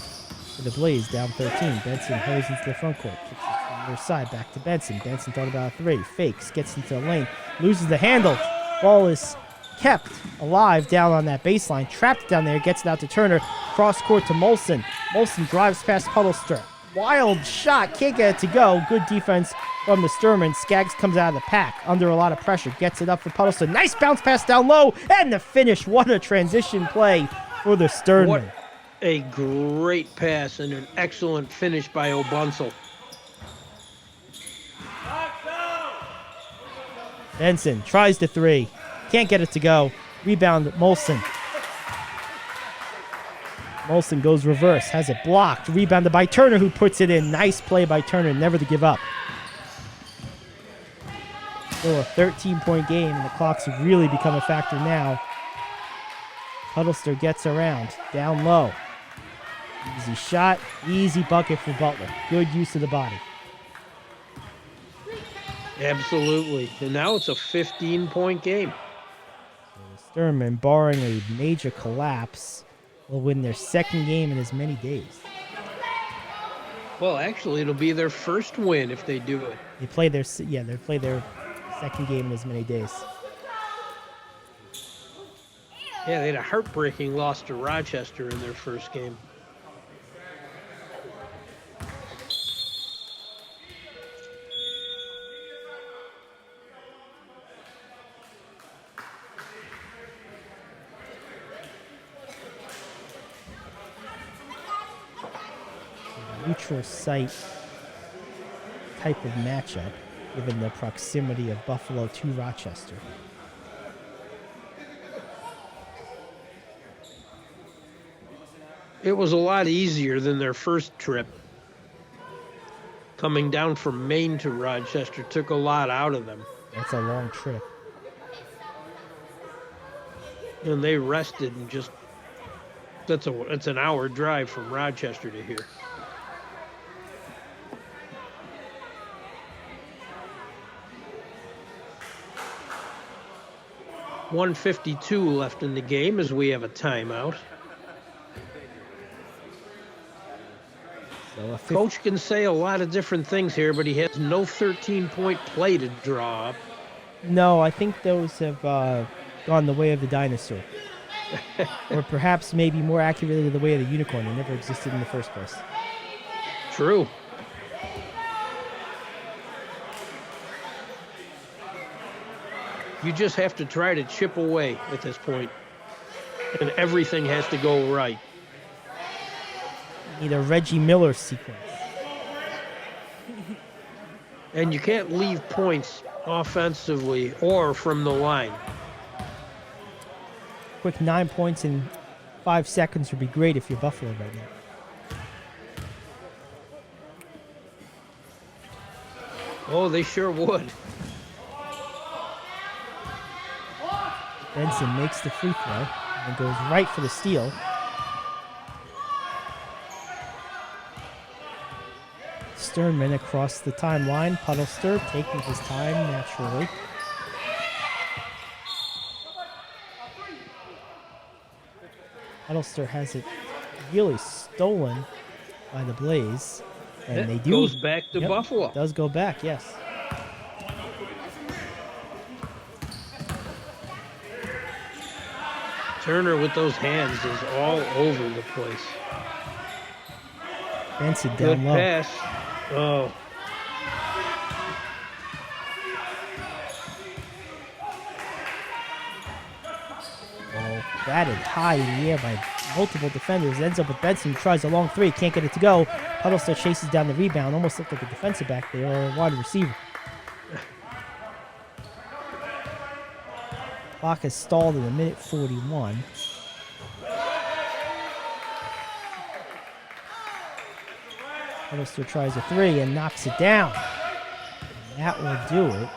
for the Blaze, down 13. Benson hurries into the front court. Kicks it from the other side, back to Benson. Benson thought about a three. Fakes, gets into the lane, loses the handle. Ball is kept alive down on that baseline. Trapped down there, gets it out to Turner. Cross court to Molson. Molson drives past Puddlester. Wild shot, can't get it to go. Good defense from the Sternman. Skaggs comes out of the pack under a lot of pressure. Gets it up for Puddlester. Nice bounce pass down low. And the finish. What a transition play for the Sternman.
What a great pass and an excellent finish by Obunsel.
Benson tries the three. Can't get it to go. Rebound, Molson. Molson goes reverse, has it blocked. Rebounded by Turner, who puts it in. Nice play by Turner, never to give up. Still a 13-point game, and the clock's really become a factor now. Puddlester gets around, down low. Easy shot, easy bucket for Butler. Good use of the body.
Absolutely. And now it's a 15-point game.
Sternman, barring a major collapse, will win their second game in as many days.
Well, actually, it'll be their first win if they do it.
They play their second game in as many days.
Yeah, they had a heartbreaking loss to Rochester in their first game.
Neutral site type of matchup, given the proximity of Buffalo to Rochester.
It was a lot easier than their first trip. Coming down from Maine to Rochester took a lot out of them.
That's a long trip.
And they rested and just, it's an hour drive from Rochester to here. .152 left in the game as we have a timeout.
So
Coach can say a lot of different things here, but he has no 13-point play to draw up.
No, I think those have gone the way of the dinosaur. Or perhaps maybe more accurately the way of the unicorn. They never existed in the first place.
True. You just have to try to chip away at this point, and everything has to go right.
Need a Reggie Miller sequence.
And you can't leave points offensively or from the line.
Quick 9 points in 5 seconds would be great if you're Buffalo right now.
Oh, they sure would.
Benson makes the free throw and goes right for the steal. Sternman across the timeline. Puddlester taking his time naturally. Puddlester has it really stolen by the Blaze. And
It
they do.
goes back to Buffalo.
It does go back, yes.
Turner with those hands is all over the place.
Benson
Good
down low.
pass. Oh,
Oh, batted high in the air by multiple defenders. Ends up with Benson, tries a long three, can't get it to go. Huddleston chases down the rebound, almost looked like a defensive back there or a wide receiver. Clock has stalled at a minute 41. Huddleston tries a three and knocks it down. And that will do it.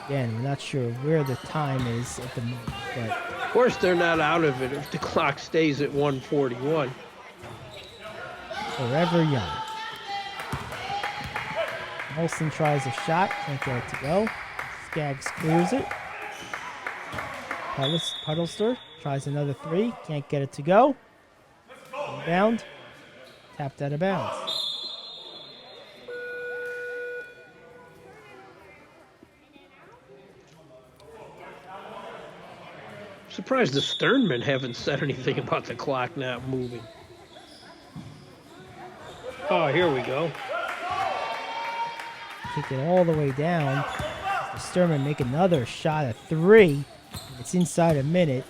Again, we're not sure where the time is at the moment, but
of course they're not out of it if the clock stays at 1:41.
forever young. Olsen tries a shot, can't get it to go. Skaggs clears it. Huddlester tries another three, can't get it to go. Rebound, tapped out of bounds.
Surprised the Sternman haven't said anything about the clock not moving. Oh, here we go.
Kick it all the way down. Sternman make another shot at three. It's inside a minute.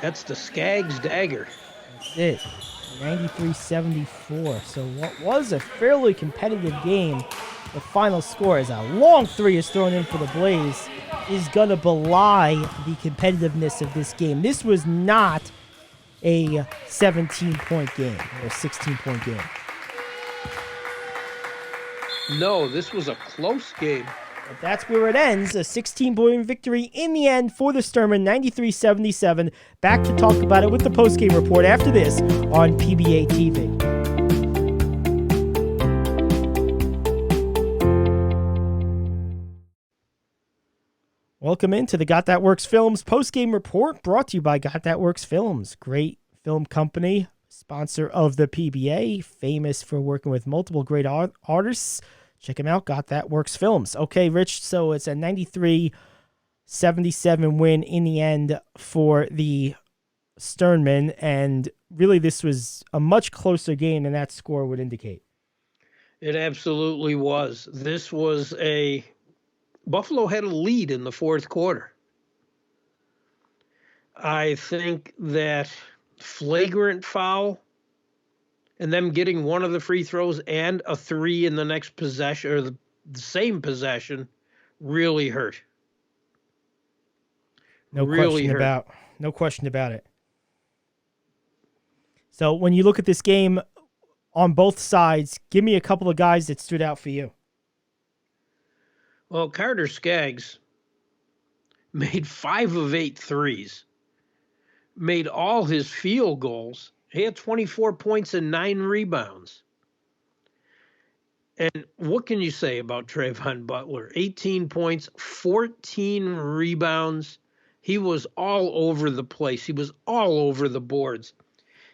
That's the Skaggs dagger.
That's it. 93-74. So what was a fairly competitive game, the final score is a long three is thrown in for the Blaze, is going to belie the competitiveness of this game. This was not a 17-point game or a 16-point game.
No, this was a close game.
But that's where it ends. A 16-point victory in the end for the Sternman, 93-77. Back to talk about it with the postgame report after this on PBATV. Welcome into the Got That Works Films postgame report, brought to you by Got That Works Films. Great film company, sponsor of the PBA, famous for working with multiple great artists. Check them out, Got That Works Films. Okay, Rich, so it's a 93-77 win in the end for the Sternman, and really this was a much closer game than that score would indicate.
It absolutely was. This was Buffalo had a lead in the fourth quarter. I think that flagrant foul and them getting one of the free throws and a three in the next possession, or the same possession, really hurt.
No question about it. So when you look at this game on both sides, give me a couple of guys that stood out for you.
Well, Carter Skaggs made 5 of 8 threes, made all his field goals. He had 24 points and 9 rebounds. And what can you say about Trayvon Butler? 18 points, 14 rebounds. He was all over the place. He was all over the boards.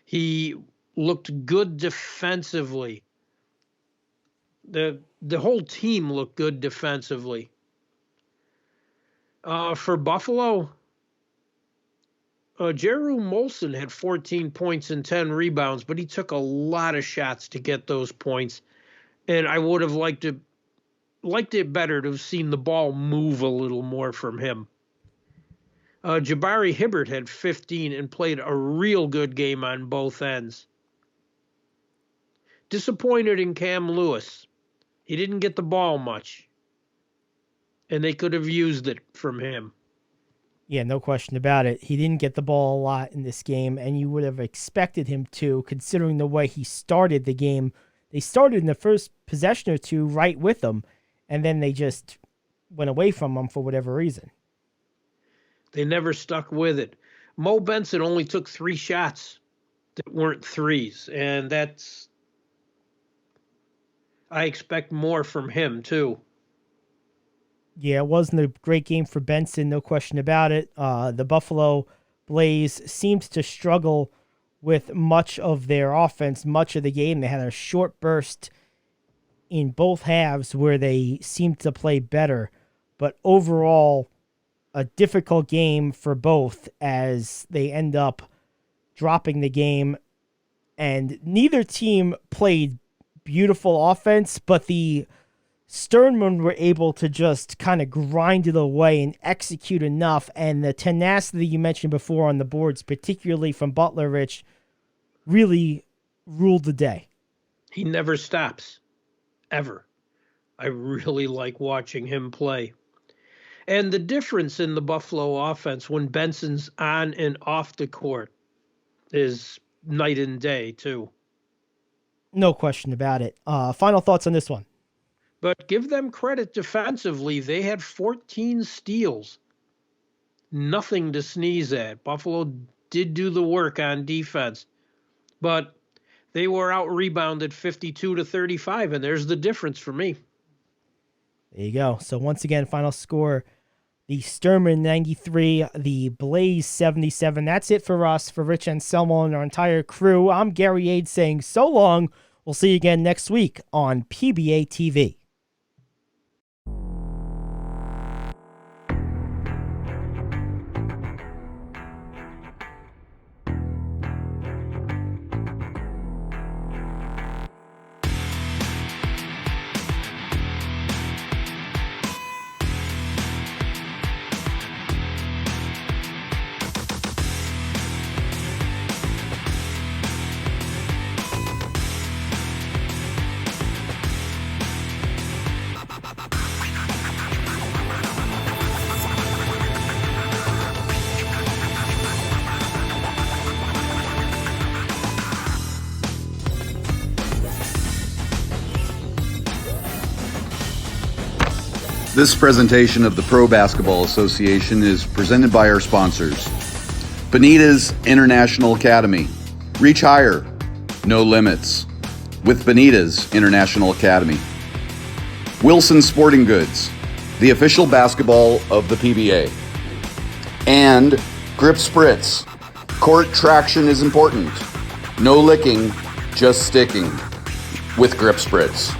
He looked good defensively. The whole team looked good defensively. For Buffalo, Jeru Molson had 14 points and 10 rebounds, but he took a lot of shots to get those points. And I would have liked it better to have seen the ball move a little more from him. Jabari Hibbert had 15 and played a real good game on both ends. Disappointed in Cam Lewis. He didn't get the ball much, and they could have used it from him.
Yeah, no question about it. He didn't get the ball a lot in this game, and you would have expected him to, considering the way he started the game. They started in the first possession or two right with him, and then they just went away from him for whatever reason.
They never stuck with it. Mo Benson only took 3 shots that weren't threes, and I expect more from him, too.
Yeah, it wasn't a great game for Benson, no question about it. The Buffalo Blaze seemed to struggle with much of their offense, much of the game. They had a short burst in both halves where they seemed to play better. But overall, a difficult game for both as they end up dropping the game, and neither team played beautiful offense, but the Sternman were able to just kind of grind it away and execute enough, and the tenacity you mentioned before on the boards, particularly from Butler, Rich, really ruled the day.
He never stops, ever. I really like watching him play. And the difference in the Buffalo offense when Benson's on and off the court is night and day, too.
No question about it. Final thoughts on this one?
But give them credit defensively. They had 14 steals. Nothing to sneeze at. Buffalo did do the work on defense, but they were out-rebounded 52-35, and there's the difference for me.
There you go. So once again, final score, the Sternman 93, the Blaze 77. That's it for us, for Rich Anselmo and our entire crew. I'm Gary Ade saying so long. We'll see you again next week on PBATV.
This presentation of the Pro Basketball Association is presented by our sponsors. Benita's International Academy. Reach higher, no limits. With Benita's International Academy. Wilson Sporting Goods, the official basketball of the PBA. And Grip Spritz. Court traction is important. No licking, just sticking. With Grip Spritz.